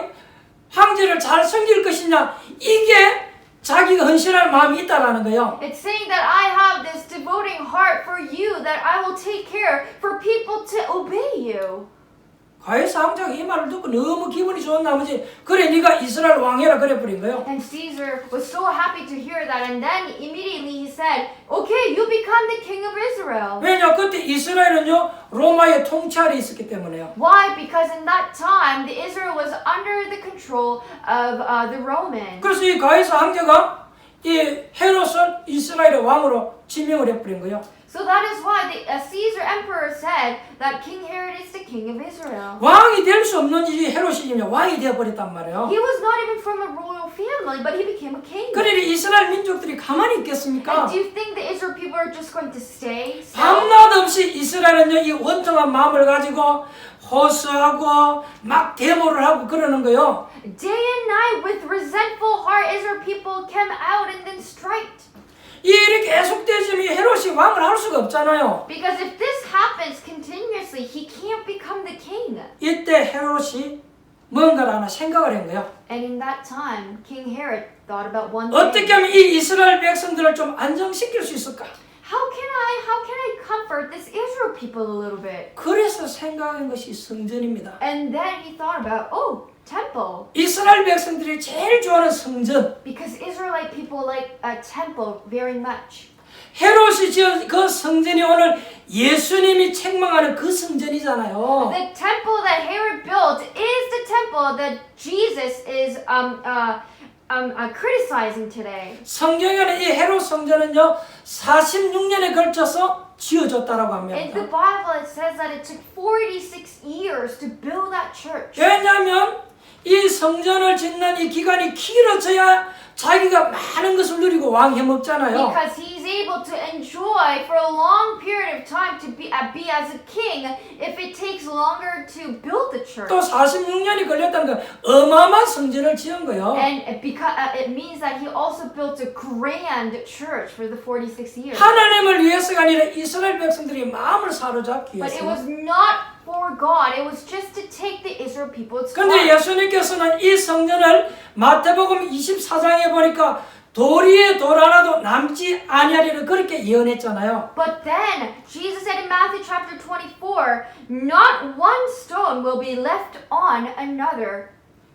황제를 잘 섬길 것이냐? 이게 자기가 헌신할 마음이 있다라는 거예요. It's saying that I have this devoting heart for you, that I will take care for people to obey you. 가이사 황제가 이 말을 듣고 너무 기분이 좋은 나머지 그래 네가 이스라엘 왕이라 그래 버린 거예요. And Caesar was so happy to hear that, and then immediately he said, okay, you become the king of Israel. 왜냐 그때 이스라엘은요 로마의 통치 아래 있었기 때문에요. Why? Because in that time, the Israel was under the control of the Romans. 그래서 이 가이사 황제가 이 헤롯을 이스라엘의 왕으로 지명을 해버린 거예요. So that is why the Caesar emperor said that King Herod is the king of Israel. 왕이 될 수 없는 이 헤롯이 왕이 되어버렸단 말이에요. He was not even from a royal family, but he became a king. 그러니 이스라엘 민족들이 가만히 있겠습니까? And do you think the Israel people are just going to stay? 밤낮 없이 이스라엘은요 이 원통한 마음을 가지고 호소하고 막 데모를 하고 그러는 거요. Day and night with resentful heart, Israel people came out and then striked. 이렇게 계속되지면 헤롯이 왕을 할 수가 없잖아요. Because if this happens continuously, he can't become the king. 이때 헤롯이 뭔가를 하나 생각을 한 거예요. And in that time, King Herod thought about one 어떻게 thing. 하면 이 이스라엘 백성들을 좀 안정시킬 수 있을까? How can I comfort this Israel people a little bit? 그래서 생각한 것이 성전입니다. And then he thought about, temple. 이스라엘 백성들이 제일 좋아하는 성전. Because Israelite people like a temple very much. 헤롯이 지은 그 성전이 오늘 예수님이 책망하는 그 성전이잖아요. The temple that Herod built is the temple that Jesus is criticizing today. 성경에는 이 헤롯 성전은요 46년에 걸쳐서 지어졌다라고 In the 합니다. Bible, it says that it took 46 years to build that church. 왜냐하면 이 성전을 짓는 이 기간이 길어져야 자기가 많은 것을 누리고 왕해 먹잖아요. Because he's able to enjoy for a long period of time to be as a king if it takes longer to build the church. 또 46년이 걸렸다는 건 어마어마한 성전을 지은 거예요. And it means that he also built a grand church for the 46 years. 하나님을 위해서가 아니라 이스라엘 백성들이 마음을 사로잡기 But it 위해서. was not for God. It was just to take the Israel people's 그런데 heart. 예수님께서는 이 성전을 마태복음 24장에 보니까 돌 위에 돌 하나도 남지 아니하리를 그렇게 예언했잖아요. But then Jesus said in Matthew chapter 24, not one stone will be left on another.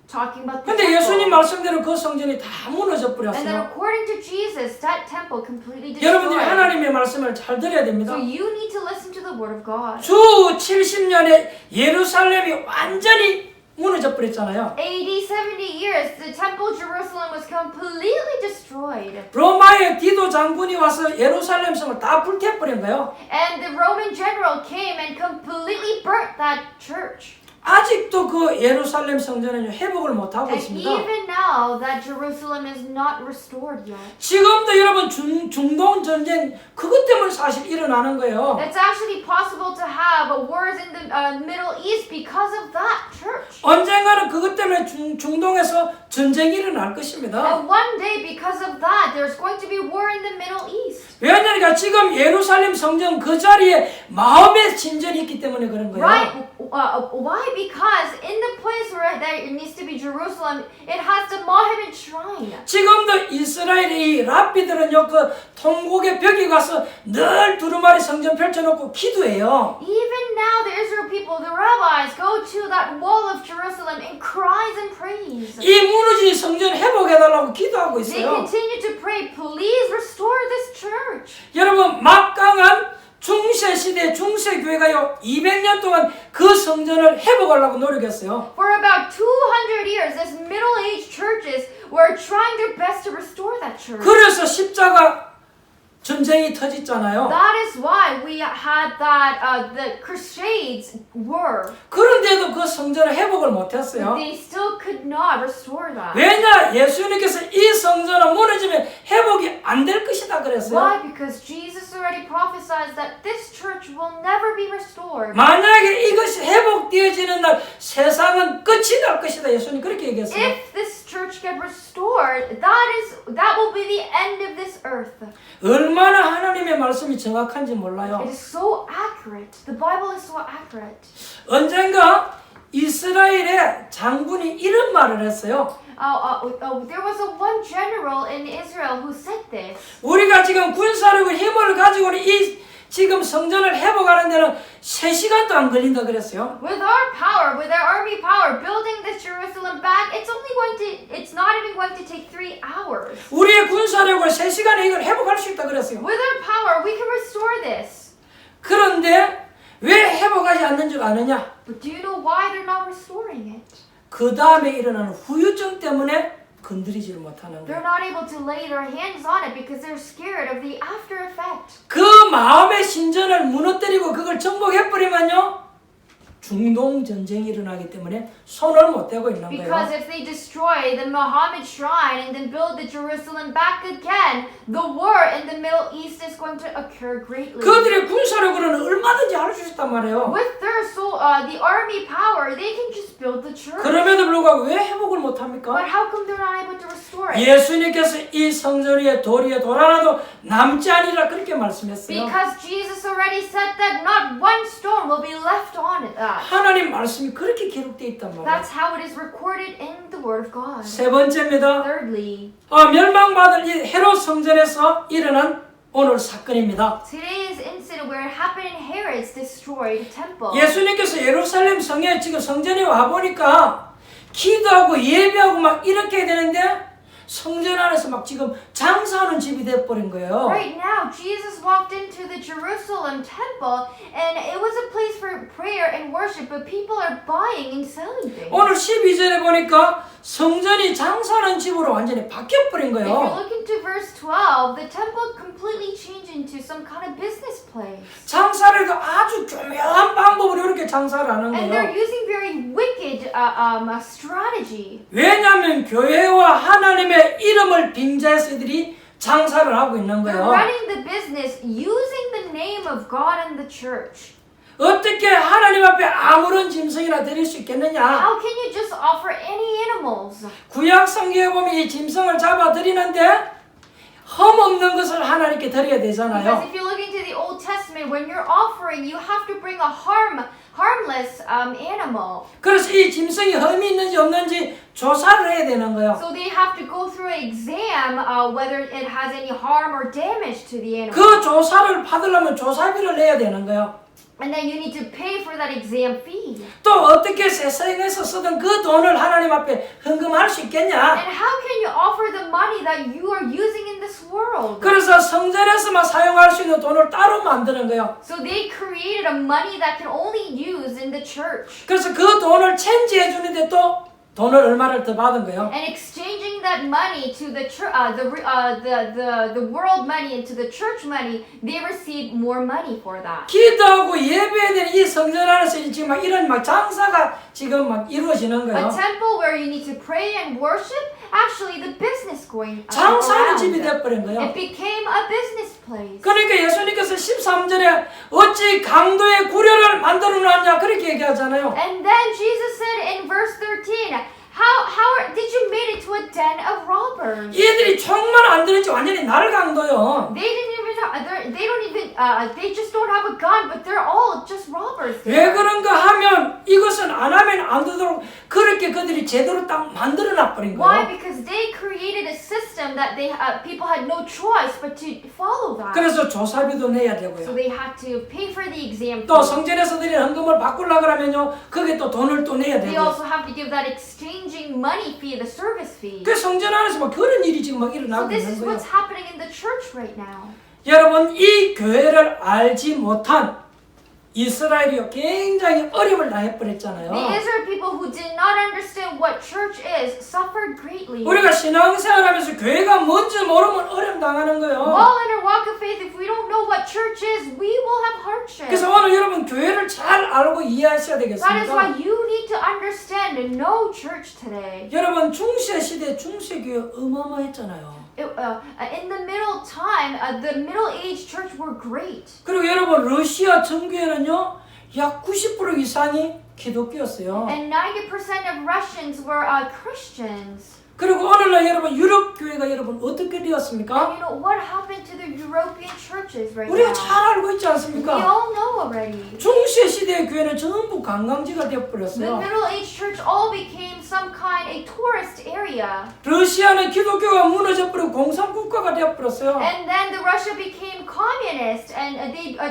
Talking about the 근데 예수님 temple. 말씀대로 그 성전이 다 무너져 And then 버렸어요. according to Jesus, that temple completely 여러분들이 destroyed. 하나님의 말씀을 잘 들어야 됩니다. So you need to listen to the word of God. 주 70년에 예루살렘이 완전히 무너져 버렸잖아요. AD 70 years, the temple of Jerusalem was completely destroyed. 로마의 디도 장군이 와서 예루살렘 성을 다 불태워버린 거예요. And the Roman general came and completely burnt that church. 아직도 그 예루살렘 성전은 회복을 못하고 And 있습니다. even now, that Jerusalem is not restored yet. 지금도 여러분 중동 전쟁 그것 때문에 사실 일어나는 거예요. It's actually possible to have wars in the Middle East because of that church. 언젠가는 그것 때문에 중동에서 전쟁이 일어날 것입니다. And one day, because of that, there's going to be war in the Middle East. 왜냐하니까 지금 예루살렘 성전 그 자리에 마음의 진전이 있기 때문에 그런 거예요. Right? Why? Because in the place where there needs to be Jerusalem, it has the Mohammed shrine. 지금도 이스라엘의 이 랍비들은요 그 통곡의 벽에 가서 늘 두루마리 성전 펼쳐놓고 기도해요. Even now, the Israel people, the rabbis, go to that wall of Jerusalem and cries and praise. 이 무너진 성전 회복해달라고 기도하고 They 있어요. continue to pray, please restore this church. 여러분 막강한 중세시대 중세교회가요 200년 동안 그 성전을 회복하려고 노력했어요. For about 200 years, these middle-aged churches were trying their best to restore that church. 그래서 십자가 전쟁이 터졌잖아요. That is why we had that the Crusades were. 그런데도 그 성전을 회복을 못했어요. They still could not restore that. 왜냐? 예수님께서 이 성전은 무너지면 회복이 안 될 것이다 그랬어요. Why? Because Jesus already prophesied that this church will never be restored. 만약에 이것이 회복되어지는 날 세상은 끝이 날 것이다. 예수님 그렇게 얘기했어요. If this church get restored, that will be the end of this earth. 얼마나 하나님의 말씀이 정확한지 몰라요. It is so accurate. The Bible is so accurate. 언젠가 이스라엘의 장군이 이런 말을 했어요. There was one general in Israel who said this. 우리가 지금 군사력과 힘을 가지고는 이 지금 성전을 회복하는 데는 3시간도 안 걸린다 그랬어요. With our power, with our army power, building this Jerusalem back, it's not even going to take 3 hours. 우리의 군사력을 3시간에 이걸 회복할 수 있다 그랬어요. With our power, we can restore this. 그런데 왜 회복하지 않는 줄 아느냐? But do you know why they're not restoring it? 그 다음에 일어나는 후유증 때문에 건드리지를 못하는 They're 거예요. not able to lay their hands on it because they're scared of the after effect. 그 마음의 신전을 무너뜨리고 그걸 정복해버리면요 중동 전쟁이 일어나기 때문에 손을 못 대고 있는 Because 거예요. if they destroy the Muhammad shrine and then build the Jerusalem back again, the war in the Middle East is going to occur greatly. 그들의 군사력으로는 얼마든지 할 수 있단 말이에요. With their the army power, they can just build the church. 그럼에도 불구하고 왜 회복을 못합니까? But how come they're not able to restore it? 예수님께서 이 성전 위에 돌 위에 돌 하나도 남지 아니라 그렇게 말씀했어요. Because Jesus already said that not one stone will be left on it. 하나님 말씀이 그렇게 기록되어 있단 말이에요. That's how it is recorded in the Word of God. 세 번째입니다. Thirdly, 멸망받을 이 헤롯 성전에서 일어난 오늘 사건입니다. today's incident where it happened in Herod's destroyed temple. 예수님께서 예루살렘 성에 지금 성전에 와 보니까 기도하고 예배하고 막 이렇게 되는데 성전 안에서 막 지금 장사하는 집이 돼버린 거예요. Right now, Jesus walked into the Jerusalem temple, and it was a place for prayer and worship, but people are buying and selling things. 오늘 12절에 보니까 성전이 장사하는 집으로 완전히 바뀌어버린 If you're 거예요. looking to verse 12, the temple completely changed into some kind of business place. 장사를 해도 아주 교묘한 방법으로 이렇게 장사를 하는 And they're 거예요. using very wicked strategy. 왜냐하면 교회와 하나님의 이름을 빙자해서 이들이 장사를 하고 있는 They're 거예요. running the business using the name of God and the church. 어떻게 하나님 앞에 아무런 짐승이나 드릴 수 있겠느냐? How can you just offer any animals? 구약 성경에 보면 이 짐승을 잡아 드리는데 흠 없는 것을 하나님께 드려야 Because 되잖아요. if you look into the Old Testament, when you're offering, you have to bring a harmless animal. 그래서 이 짐승이 흠이 있는지 없는지 조사를 해야 되는 거예요. So they have to go through an exam whether it has any harm or damage to the animal. 그 조사를 받으려면 조사비를 내야 되는 거예요. And then you need to pay for that exam fee. 또 어떻게 세상에서 쓰던 그 돈을 하나님 앞에 헌금할 수 있겠냐? And how can you offer the money that you are using in this world? 그래서 성전에서만 사용할 수 있는 돈을 따로 만드는 거예요. So they created a money that can only use in the church. 그래서 그 돈을 체인지해 주는데 또 돈을 얼마를 더 받은 거예요. And exchanging that money to the the world money into the church money, they received more money for that. 기도하고 예배되는 이 성전 안에서 지금 막 이런 막 장사가 지금 막 이루어지는 A 거예요. temple where you need to pray and worship, actually the business going 장사하는 집이 around. 되어버린 거예요. It became a business place. 그러니까 예수님께서 13절에 어찌 강도의 구려를 만들어 놨냐 그렇게 얘기하잖아요. And then Jesus said in verse 13, did you made it to a den of robbers? 얘들이 총만 안 들은지 완전히 날강도요. They just don't have a gun, but they're all just robbers. 왜 그런가 하면 이것은 안 하면 안 되도록 그렇게 그들이 제대로 딱 만들어 놔버린 Why? 거예요. Because they created a system that people had no choice but to follow that. 그래서 조사비도 내야 So 되고요. they had to pay for the exam 또 fee. 성전에서 드린 헌금을 바꾸려 그러면요, 그게 또 돈을 또 내야 They 되고요. also have to give that exchanging money fee, the service fee. 그 성전 안에서 막 그런 일이 지금 막 So 일어나고 this 있는 is 거예요. what's happening in the church right now. 여러분, 이 교회를 알지 못한 이스라엘이요 굉장히 어려움을 당해버렸잖아요. The Israel people who did not understand what church is suffered greatly. 우리가 신앙생활하면서 교회가 뭔지 모르면 어려움 당하는 거예요. While in our walk of faith, if we don't know what church is, we will have hardship. 그래서 오늘 여러분 교회를 잘 알고 이해하셔야 That is why 되겠습니다. you need to understand and know church today. 여러분 중세 시대 중세교회 어마어마했잖아요. In the middle time, the Middle Age church were great. 그리고 여러분 러시아 정교회는요 약 90% 이상이 기독교였어요. And 90% of Russians were Christians. 그리고 오늘날 여러분 유럽 교회가 여러분 어떻게 And 되었습니까? you know what happened to the European churches right 우리가 now? 잘 알고 있지 We 않습니까? all know already. 중세 시대의 교회는 전부 관광지가 The 되어버렸어요. Middle Age church all became some kind a tourist area. 러시아는 기독교가 무너져버리고 공산국가가 되어버렸어요. And then the Russia became communist, and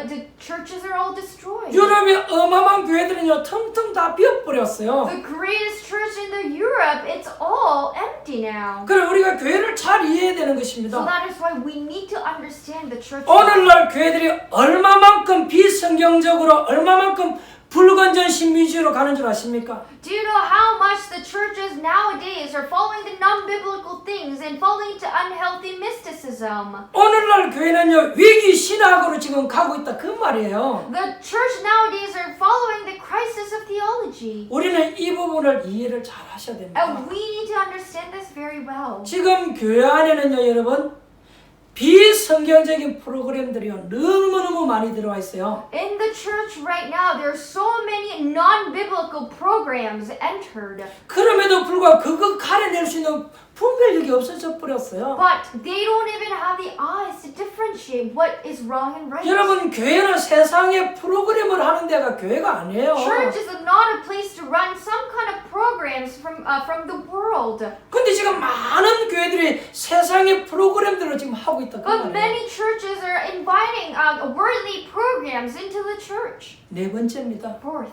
the churches are all destroyed. 유럽의 어마어마한 교회들은요 텅텅 다 비어버렸어요. The greatest church in the Europe, it's all empty now. 그래 우리가 교회를 잘 이해해야 되는 So 것입니다. that is why we need to understand the church. 오늘날 교회들이 얼마만큼 비성경적으로 얼마만큼 불건전 신비주의로 가는 줄 아십니까? Do you know how much the churches nowadays are following the non-biblical things and falling into unhealthy mysticism? 오늘날 교회는요 위기 신학으로 지금 가고 있다 그 말이에요. The church nowadays are following the crisis of theology. 우리는 이 부분을 이해를 잘 하셔야 됩니다. And we need to understand this very well. 지금 교회 안에는요 여러분 비성경적인 프로그램들이요 너무너무 많이 들어와 있어요. In the church right now, there are so many non-biblical programs entered. 그럼에도 불구하고 그거 가려낼 수 있는 분별력이 없어져 버렸어요. But they don't even have the eyes to differentiate what is wrong and right. 여러분 교회는 세상의 프로그램을 하는 데가 교회가 아니에요. Church is not a place to run some kind of programs from the world. 근데 지금 많은 교회들이 세상의 프로그램들을 지금 하고 있다 그 But 말이에요. many churches are inviting worldly programs into the church. 네 번째입니다. Fourth,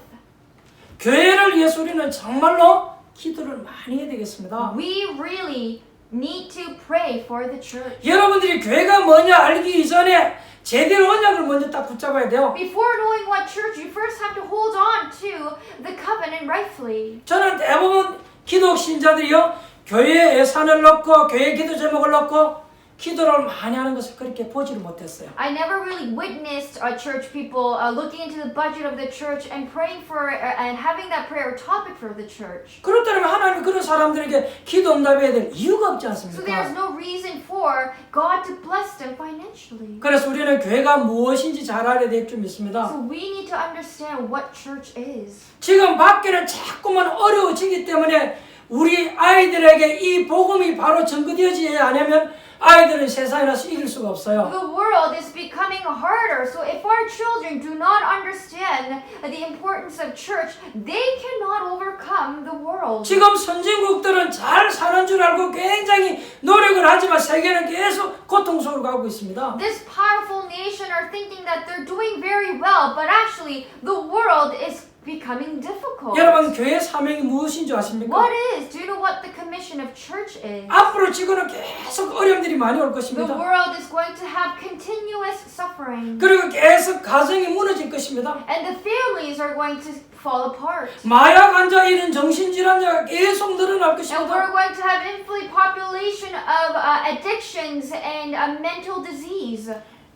교회를 위해서 우리는 정말로 기도를 많이 해야 되겠습니다. we really need to pray for the church. 여러분들이 교회가 뭐냐 알기 이전에 제대로 언약을 먼저 딱 붙잡아야 돼요. Before knowing what church, you first have to hold on to the covenant rightfully. 저는 대부분 기독 신자들이요 교회에 예산을 넣고 교회 기도 제목을 넣고 기도를 많이 하는 것을 그렇게 보지를 못했어요. I never really witnessed church people looking into the budget of the church and praying for and having that prayer topic for the church. 그렇다면 하나님이 그런 사람들에게 기도 응답해야 될 이유가 없지 So there's 않습니까? no reason for God to bless them financially. 그래서 우리는 교회가 무엇인지 잘 알아야 될 줄 믿습니다. So we need to understand what church is. 지금 밖에는 자꾸만 어려워지기 때문에 우리 아이들에게 이 복음이 바로 전거되어져야 하냐면 아이들은 세상에 나서 이길 수가 없어요. The world is becoming harder. So if our children do not understand the importance of church, they cannot overcome the world. 지금 선진국들은 잘 사는 줄 알고 굉장히 노력을 하지만 세계는 계속 고통 속으로 가고 있습니다. This powerful nation are thinking that they're doing very well, but actually the world is becoming difficult. 여러분 교회 사명이 무엇인 줄 아십니까? What is? Do you know what the commission of church is? 앞으로 지구는 계속 어려움들이 많이 올 The 것입니다. world is going to have continuous suffering. 그리고 계속 가정이 무너질 것입니다. And the families are going to fall apart. 마약 환자 이런 정신질환자가 계속 늘어날 And 것입니다. we're going to have infinite population of addictions and mental disease.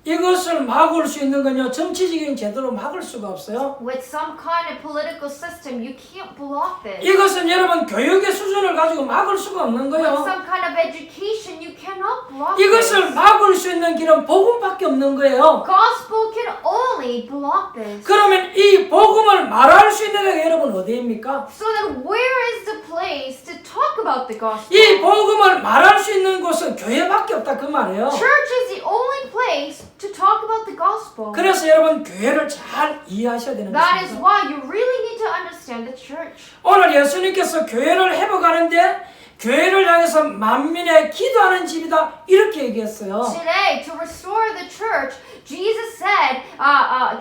이것을 막을 수 있는 건요 정치적인 제도로 막을 수가 없어요. With some kind of political system, you can't block this. 이것은 여러분 교육의 수준을 가지고 막을 수가 없는 With 거예요. some kind of education, you cannot block 이것을 this. 막을 수 있는 길은 복음밖에 없는 거예요. Gospel can only block this. 그러면 이 복음을 말할 수 있는 데가 여러분 어디입니까? So then where is the place to talk about the gospel? 이 복음을 말할 수 있는 곳은 교회밖에 없다 그 말이에요. Church is the only place to talk about the gospel. 그래서 여러분 교회를 잘 이해하셔야 되는 That is 것입니다. why you really need to understand the church. 오늘 예수님께서 교회를 회복하는데 교회를 향해서 만민의 기도하는 집이다 이렇게 얘기했어요. Today, to restore the church, Jesus said,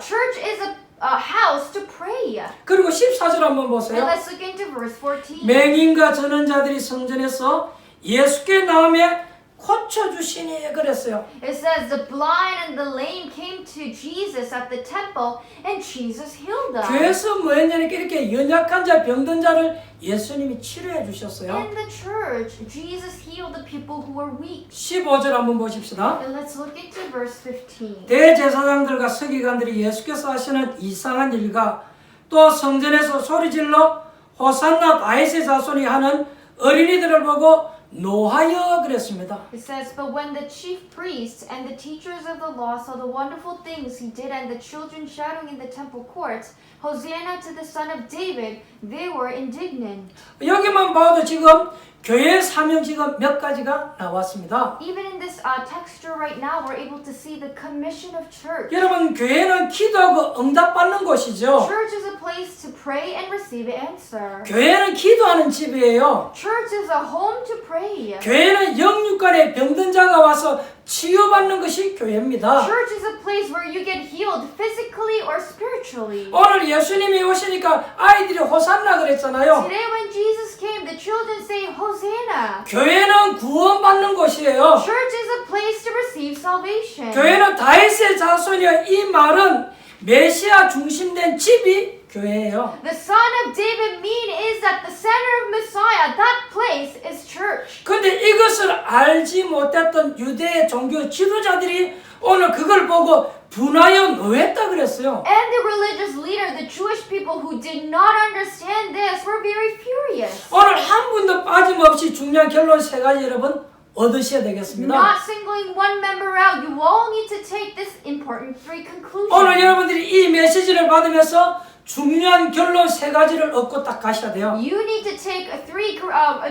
church is a house to pray. 그리고 14절 한번 And 보세요. let's look into verse 14. 맹인과 전원자들이 성전에서 예수께 나오며 고쳐주시니 그랬어요. It says the blind and the lame came to Jesus at the temple and Jesus healed them. 교회에서 뭐 했냐니까 이렇게 연약한 자, 병든 자를 예수님이 치료해 주셨어요. In the church, Jesus healed the people who were weak. 15절 한번 보십시다. And let's look into verse 15. 대제사장들과 서기관들이 예수께서 하시는 이상한 일과 또 성전에서 소리질러 호산나 다윗의 자손이 하는 어린이들을 보고 노하여 그랬습니다. It says, but when the chief priests and the teachers of the law saw the wonderful things he did and the children shouting in the temple courts, Hosanna to the son of David, they were indignant. 여기만 봐도 지금 교회의 사명 지금 몇 가지가 나왔습니다. Even in this texture right now, we're able to see the commission of church. 여러분 교회는 기도하고 응답받는 곳이죠. Church is a place to pray and receive an answer. 교회는 기도하는 집이에요. Church is a home to pray. 교회는 영육간에 병든 자가 와서 치유받는 것이 교회입니다. Church is a place where you get healed physically or spiritually. 오늘 예수님이 오시니까 아이들이 호산나 그랬잖아요. Today when Jesus came, the children say Hosanna. 교회는 구원받는 곳이에요. Church is a place to receive salvation. 교회는 다윗의 자손이요. 이 말은 메시아 중심된 집이 교회예요. The son of David mean is that the center of Messiah, that place is church. 근데 이것을 알지 못했던 유대의 종교 지도자들이 오늘 그걸 보고 분하여 노했다 그랬어요. And the religious leader, the Jewish people who did not understand this, were very furious. 오늘 한 분도 빠짐없이 중요한 결론 세 가지 여러분 얻으셔야 되겠습니다. Not singling one member out, you all need to take this important three conclusions. 오늘 여러분들이 이 메시지를 받으면서 중요한 결론 세 가지를 얻고 딱 가셔야 돼요. You need to take three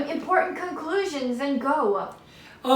important conclusions and go.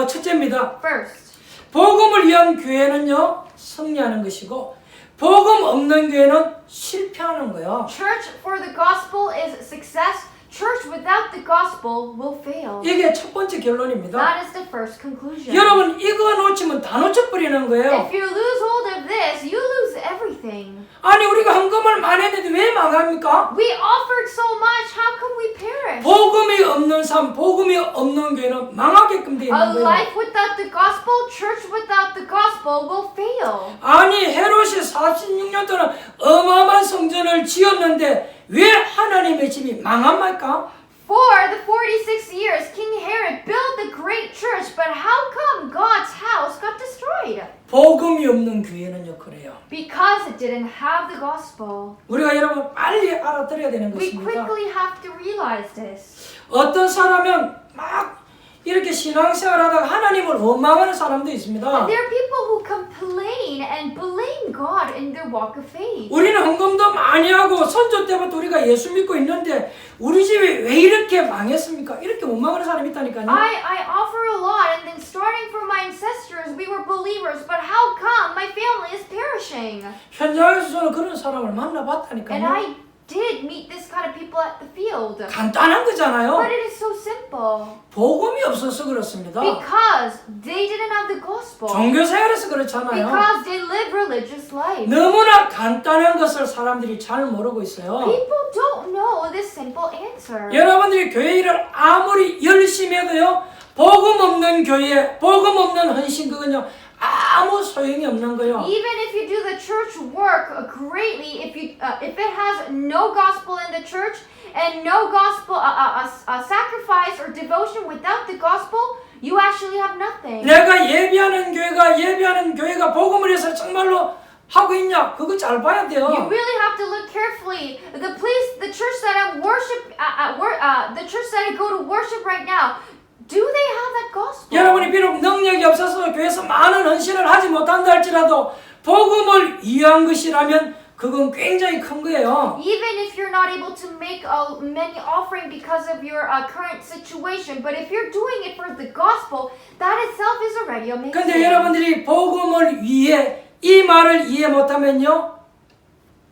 첫째입니다. First, 복음을 위한 교회는요 승리하는 것이고 복음 없는 교회는 실패하는 거예요. church for the gospel is success. church without the gospel will fail. 이게 첫 번째 결론입니다. That is the first conclusion. 여러분 이거 놓치면 다 놓쳐버리는 거예요. If you lose hold of this, you lose everything. 아니 우리가 헌금을 많이 했는데 왜 망합니까? We offered so much, how come we perish? 복음이 없는 삶, 복음이 없는 교회는 망하게끔 되어 A 있는 거예요. life without the gospel, church without the gospel will fail. 아니 헤롯이 46년 동안 어마어마한 성전을 지었는데 왜 하나님의 집이 망합니까? For the 46 years, King Herod built the great church, but how come God's house got destroyed? 복음이 없는 교회는요 그래요. Because it didn't have the gospel. 우리가 여러분 빨리 알아들어야 되는 We 것입니다. quickly have to realize this. 어떤 사람은 막 이렇게 신앙생활하다가 하나님을 원망하는 사람도 있습니다. There are people who complain and blame God in their walk of faith. 우리는 헌금도 많이 하고 선조 때부터 우리가 예수 믿고 있는데 우리 집이 왜 이렇게 망했습니까? 이렇게 원망하는 사람이 있다니까요. I offer a lot, and then starting from my ancestors, we were believers, but how come my family is perishing? 현장에서 저는 그런 사람을 And 만나봤다니까요. I did meet this kind of people at the field. 간단한 거잖아요. But it is so simple. 복음이 없어서 그렇습니다. Because they didn't have the gospel. 종교생활에서 그렇잖아요. Because they live religious life. 너무나 간단한 것을 사람들이 잘 모르고 있어요. People don't know this simple answer. 여러분들이 교회 일을 아무리 열심히 해도요, 복음 없는 교회, 복음 없는 헌신 그건요 아무 소용이 없는 거예요. Even if you do the church work greatly, if it has no gospel in the church and no gospel sacrifice or devotion without the gospel, you actually have nothing. 내가 예배하는 교회가 복음을 해서 정말로 하고 있냐? 그거 잘 봐야 돼요. You really have to look carefully. The church that I worship, the church that I go to worship right now. Do they have that gospel? 여러분이 비록 능력이 없어서 교회에서 많은 헌신을 하지 못한다 할지라도 복음을 위한 것이라면 그건 굉장히 큰 거예요. Even if you're not able to make many offering because of your current situation, but if you're doing it for the gospel, that itself is already amazing. 근데 여러분들이 복음을 위해 이 말을 이해 못하면요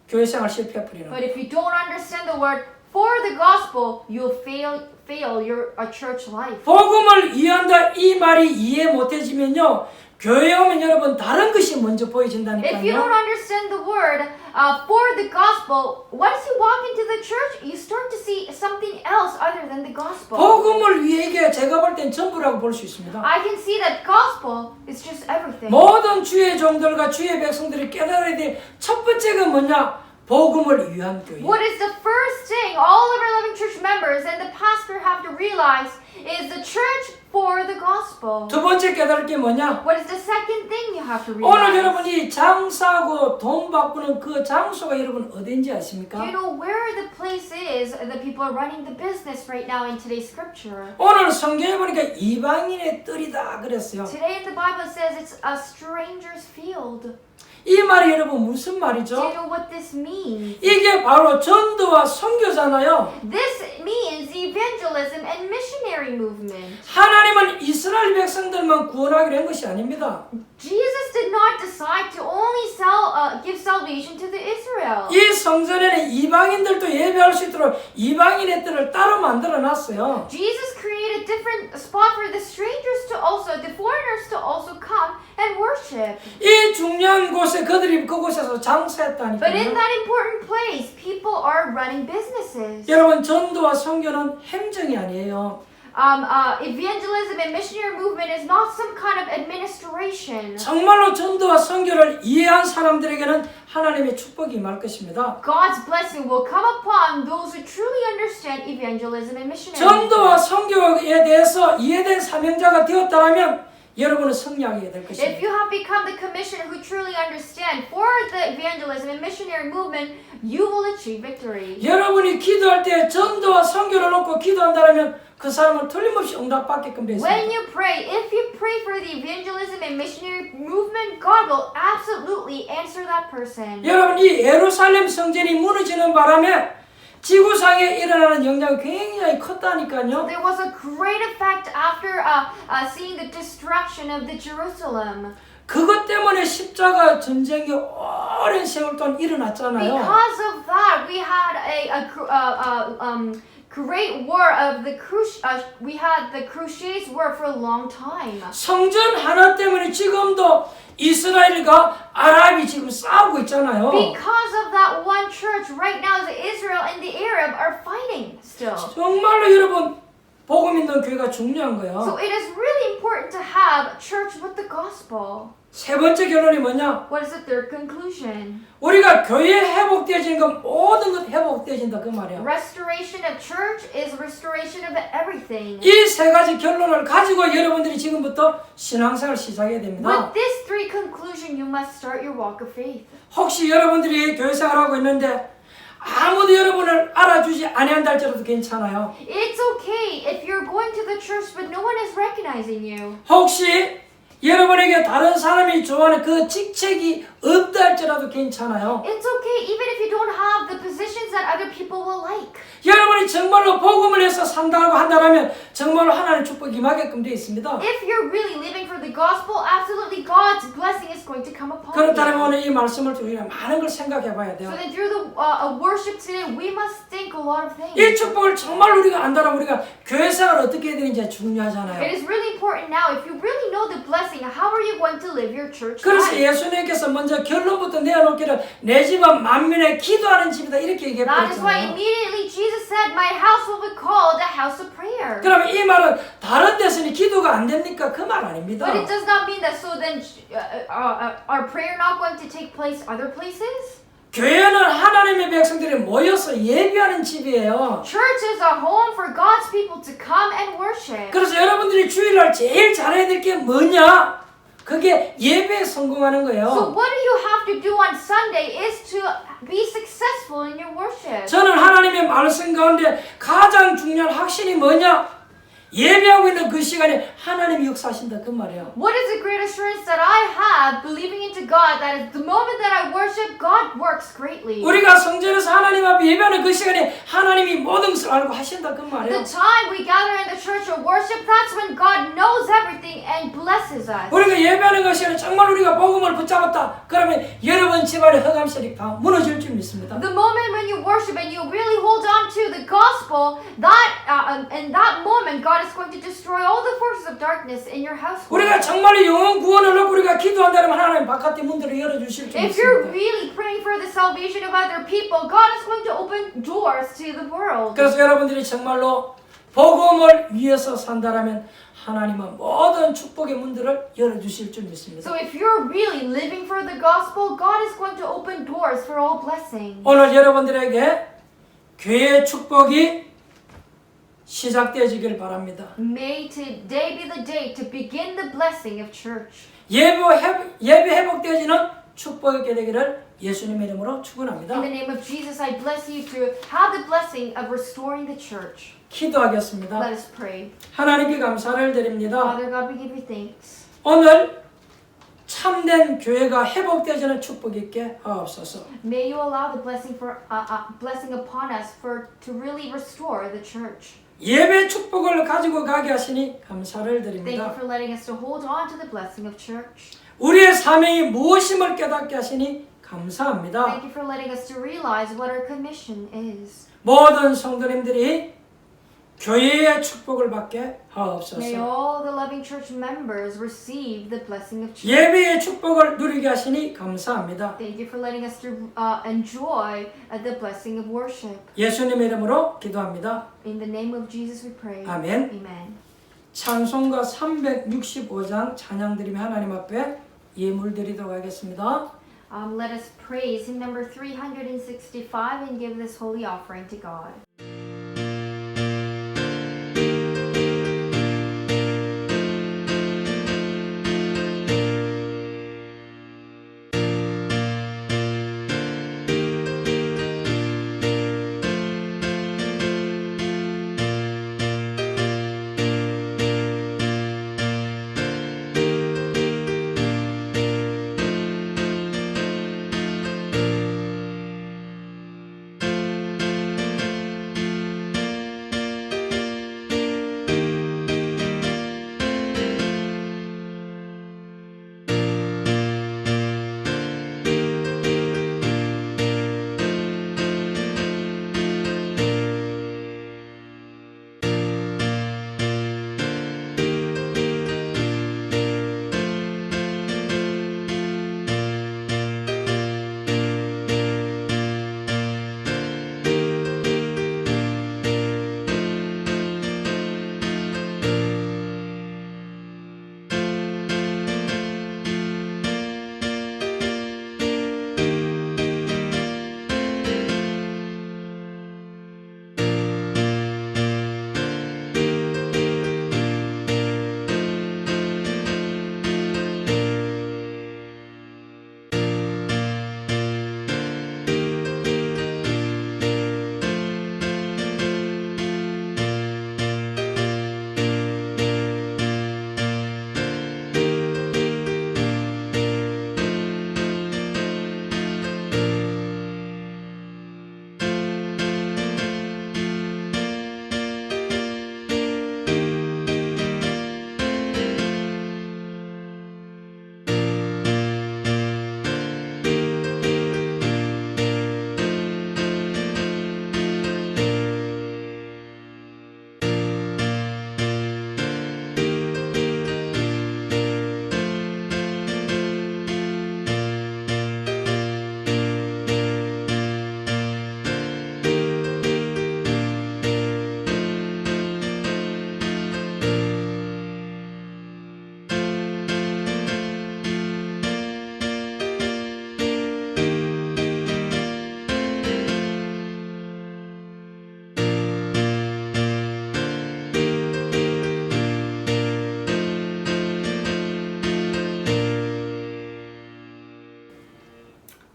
교회 생활 실패해버리는 But 거예요. if you don't understand the word for the gospel, you'll fail your church life. 복음을 이해한다 이 말이 이해 못해지면요 교회 오면 여러분 다른 것이 먼저 If you 보여진다니까요. don't understand the word for the gospel, once you walk into the church, you start to see something else other than the gospel. 복음을 위해 이게 제가 볼 땐 전부라고 볼 수 있습니다. I can see that gospel is just everything. 모든 주의 종들과 주의 백성들이 깨달아야 될 첫 번째가 뭐냐? 복음을 위한 교회. What is the first thing all of our loving church members and the pastor have to realize is the church for the gospel. 두 번째 깨달을 게 뭐냐? What is the second thing you have to 오늘 realize? 여러분이 장사하고 돈 바꾸는 그 장소가 여러분 어딘지 아십니까? Do you know where the place is that people are running the business right now in today's scripture? 오늘 성경에 보니까 이방인의 뜰이다 그랬어요. Today in the Bible it says it's a stranger's field. 이 말이 여러분 무슨 Do you 말이죠? know what this means? 이게 바로 전도와 선교잖아요. This means evangelism and missionary movement. 하나님은 이스라엘 백성들만 구원하기로 한 것이 아닙니다. Jesus did not decide to only give salvation to the Israel. 이 성전에는 이방인들도 예배할 수 있도록 이방인의 뜰을 따로 만들어 놨어요. Jesus created different spot for the strangers to also, the foreigners to also come and worship. 이 중요한 곳에 그들이 그곳에서 But in 장사했다니까요. that important place, people are running businesses. 여러분 전도와 선교는 행정이 아니에요. Evangelism and missionary movement is not some kind of administration. 정말로 전도와 선교를 이해한 사람들에게는 하나님의 축복이 임할 것입니다. God's blessing will come upon those who truly understand evangelism and missionary 전도와 movement. 선교에 대해서 이해된 사명자가 되었다면 여러분은 승리하게 될 If 것입니다. you have become the commissioner who truly understand for the evangelism and missionary movement, you will achieve victory. 여러분이 기도할 때 전도와 선교를 놓고 기도한다면 그 사람은 틀림없이 응답받게끔 되어 When 있습니다. you pray, if you pray for the evangelism and missionary movement, God will absolutely answer that person. 여러분 이 예루살렘 성전이 무너지는 바람에 지구상에 일어나는 영향이 굉장히 컸다니까요. There was a great effect after seeing the destruction of the Jerusalem. 그것 때문에 십자가 전쟁이 오랜 세월 동안 일어났잖아요. Because of that, we had a great war of the we had the Crusades war for a long time. 성전 하나 때문에 지금도 이스라엘과 아랍이 지금 싸우고 있잖아요. Because of that one church, right now the Israel and the Arab are fighting still. 정말로 여러분 복음 있는 교회가 중요한 거예요. So it is really important to have church with the gospel. 세 번째 결론이 뭐냐? What is the third conclusion? 우리가 교회 회복되어지는 건 모든 것 회복되어진다 그 말이야. Restoration of church is restoration of everything. 이 세 가지 결론을 가지고 여러분들이 지금부터 신앙생활 시작해야 됩니다. With this three conclusion, you must start your walk of faith. 혹시 여러분들이 교회 생활하고 있는데 아무도 여러분을 알아주지 아니한다 할지라도 괜찮아요. It's okay if you're going to the church but no one is recognizing you. 혹시 여러분에게 다른 사람이 좋아하는 그 직책이 없다 할지라도 괜찮아요. It's okay even if you don't have the positions that other people will like. 여러분이 정말로 복음을 해서 산다고 한다면 정말로 하나님의 축복이 임하게끔 되어 있습니다. If you're really living for the gospel, absolutely God's blessing is going to come upon 그렇다면 you. 오늘 이 말씀을 통해 많은 걸 생각해 봐야 돼요. So then through the worship today, we must think a lot of things. 이 축복을 정말 우리가 안다면 우리가 교회 생활을 어떻게 해야 되는지 중요하잖아요. It is really important now. If you really know the blessing, how are you going to live your church 그래서 life? 예수님께서 먼저 결론부터 내어놓기를 내 집은 만민의 기도하는 집이다 이렇게 That is why 얘기했거든요. immediately Jesus said, "My house will be called a house of prayer." 그러면 이 말은 다른 데서는 기도가 안 됩니까? 그 말 아닙니다. But it does not mean that. So then, are prayer not going to take place other places? 교회는 하나님의 백성들이 모여서 예배하는 집이에요. Church is a home for God's people to come and worship. 그래서 여러분들이 주일날 제일 잘해야 될 게 뭐냐? 그게 예배에 성공하는 So 거예요. what do you have to do on Sunday is to be successful in your worship. 저는 하나님의 말씀 가운데 가장 중요한 확신이 뭐냐? 예배하고 있는 그 시간에 하나님이 역사하신다 그 말이에요. What is the great assurance that I have believing into God that at the moment that I worship, God works greatly? 우리가 성전에서 하나님 앞에 예배하는 그 시간에 하나님이 모든 것을 알고 하신다 그 말이에요. The time we gather in the church or worship, that's when God knows everything and blesses us. 우리가 예배하는 그 시간에 정말 우리가 복음을 붙잡았다. 그러면 여러분 집안의 흑암세력이 다 무너질 줄 믿습니다. The moment when you worship and you really hold on to the gospel, that in that moment, God is going to destroy all the forces of darkness in your household. 우리가 정말 영혼 구원을 놓고 우리가 기도한다면 하나님 바깥의 문들을 열어주실 줄 If you're 믿습니다. really praying for the salvation of other people, God is going to open doors to the world. 그래서 여러분들이 정말로 복음을 위해서 산다라면 하나님은 모든 축복의 문들을 열어주실 줄 믿습니다. So if you're really living for the gospel, God is going to open doors for all blessings. 오늘 여러분들에게 교회의 축복이 시작되어지길 바랍니다. May today be the day to begin the blessing of church. 예배 회복되어지는 축복이 있게 되기를 예수님의 이름으로 축원합니다. In the name of Jesus, I bless you to have the blessing of restoring the church. 기도하겠습니다. Let us pray. 하나님께 감사를 드립니다. Father God, we give you thanks. 오늘 참된 교회가 회복되어지는 축복이 있게 하옵소서. May you allow the blessing blessing upon us to really restore the church. 예배 축복을 가지고 가게 하시니 감사를 Thank you 드립니다. for letting us to hold on to the blessing of church. 우리의 사명이 무엇임을 깨닫게 하시니 감사합니다. Thank you for letting us to realize what our commission is. 모든 성도님들이 교회의 축복을 받게 May 하옵소서. all the loving church members receive the blessing of church. 예배의 축복을 누리게 하시니 감사합니다. Thank you for letting us to enjoy the blessing of worship. 예수님의 이름으로 기도합니다. In the name of Jesus we pray. 아멘. Amen. 찬송가 365장 찬양드리며 하나님 앞에 예물 드리도록 하겠습니다. Let us praise hymn number 365 and give this holy offering to God.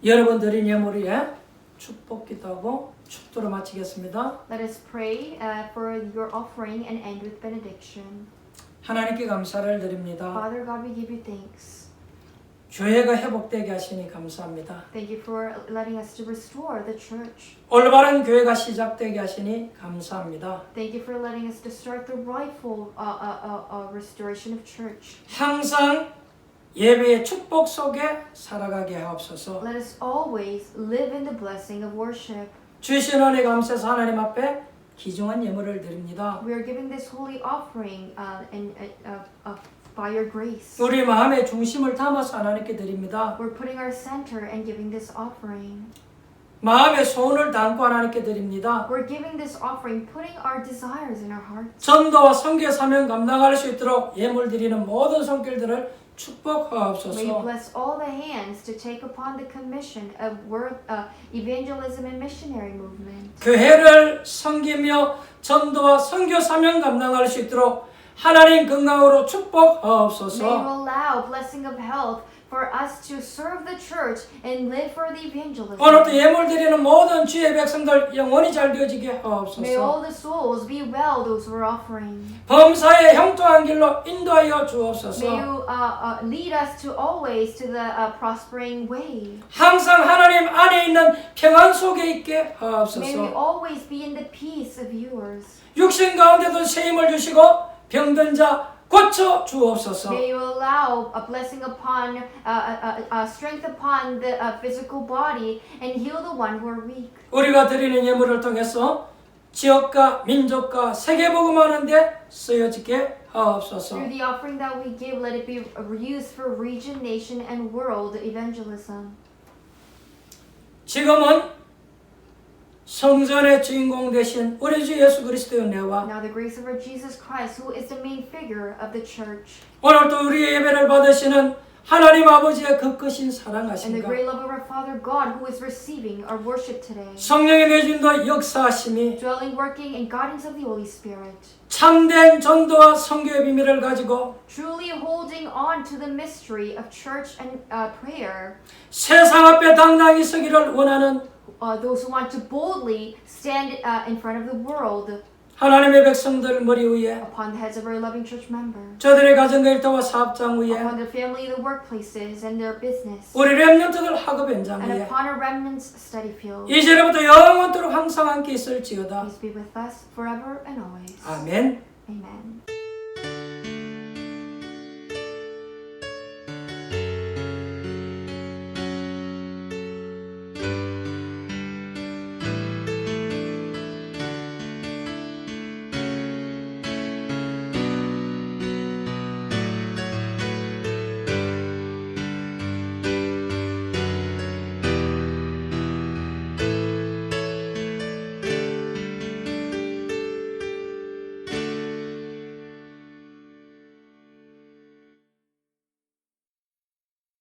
여러분 드린 예물 위에 축복 기도하고 축도로 마치겠습니다. Let us pray for your offering and end with benediction. 하나님께 감사를 드립니다. Father God, we give you thanks. 교회가 회복되게 하시니 감사합니다. Thank you for letting us to restore the church. 올바른 교회가 시작되게 하시니 감사합니다. Thank you for letting us to start the rightful restoration of church. 항상 예배의 축복 속에 살아가게 하옵소서. Let us always live in the blessing of worship. 주신 은혜 감사해서 하나님 앞에 귀중한 예물을 드립니다. We are giving this holy offering by your grace. 우리 마음의 중심을 담아서 하나님께 드립니다. We're putting our center and giving this offering. 마음의 소원을 담고 하나님께 드립니다. We're giving this offering, putting our desires in our hearts. 전도와 선교 사명 감당할 수 있도록 예물 드리는 모든 손길들을 May you 축복하옵소서. bless all the hands to take upon the commission of evangelism and missionary movement. 교회를 섬기며 전도와 선교 사명 감당할 수 있도록 하나님 건강으로 May you 축복하옵소서. allow blessing of health for us to serve the church and live for the evangelism. 오늘도 예물 드리는 모든 주의 백성들 영원히 잘 되어지게 May 하옵소서. all the souls be well, those who are offering. 범사의 형통한 길로 인도하여 May 주옵소서. you lead us to always to the prospering way. 항상 하나님 안에 있는 평안 속에 있게 May we 하옵소서. always be in the peace of yours. 육신 가운데도 새 힘을 주시고 병든 자 고쳐 주옵소서. May you allow a blessing upon, strength upon the physical body and heal the one who are weak. 우리가 드리는 예물을 통해서 지역과 민족과 세계 복음하는 데 쓰여지게 하옵소서. Through the offering that we give, let it be used for region, nation, and world evangelism. 지금은 성전의 주인공 되신 우리 주 예수 그리스도의 은혜와 Now the grace of our Jesus Christ, who is the main figure of the church, 오늘도 우리의 예배를 받으시는 하나님 아버지의 그 크신 and the 사랑하심과 great love of our Father God, who is receiving our worship today, 성령의 내준도 역사하심이 dwelling, working, and guidance of the Holy Spirit, 참된 전도와 선교의 비밀을 가지고 truly holding on to the mystery of church and prayer, 세상 앞에 당당히 서기를 원하는 those who want to boldly stand in front of the world 하나님의 백성들 머리 위에 upon the heads of our loving church member, 저들의 가정과 일터와 사업장 위에 upon their family, the workplaces, and their business, 우리 렘넌트들 학업 현장 and 위에 upon our remnants study field. 이제부터 영원토록 항상 함께 있을지어다. Please be with us forever and always. 아멘. Amen.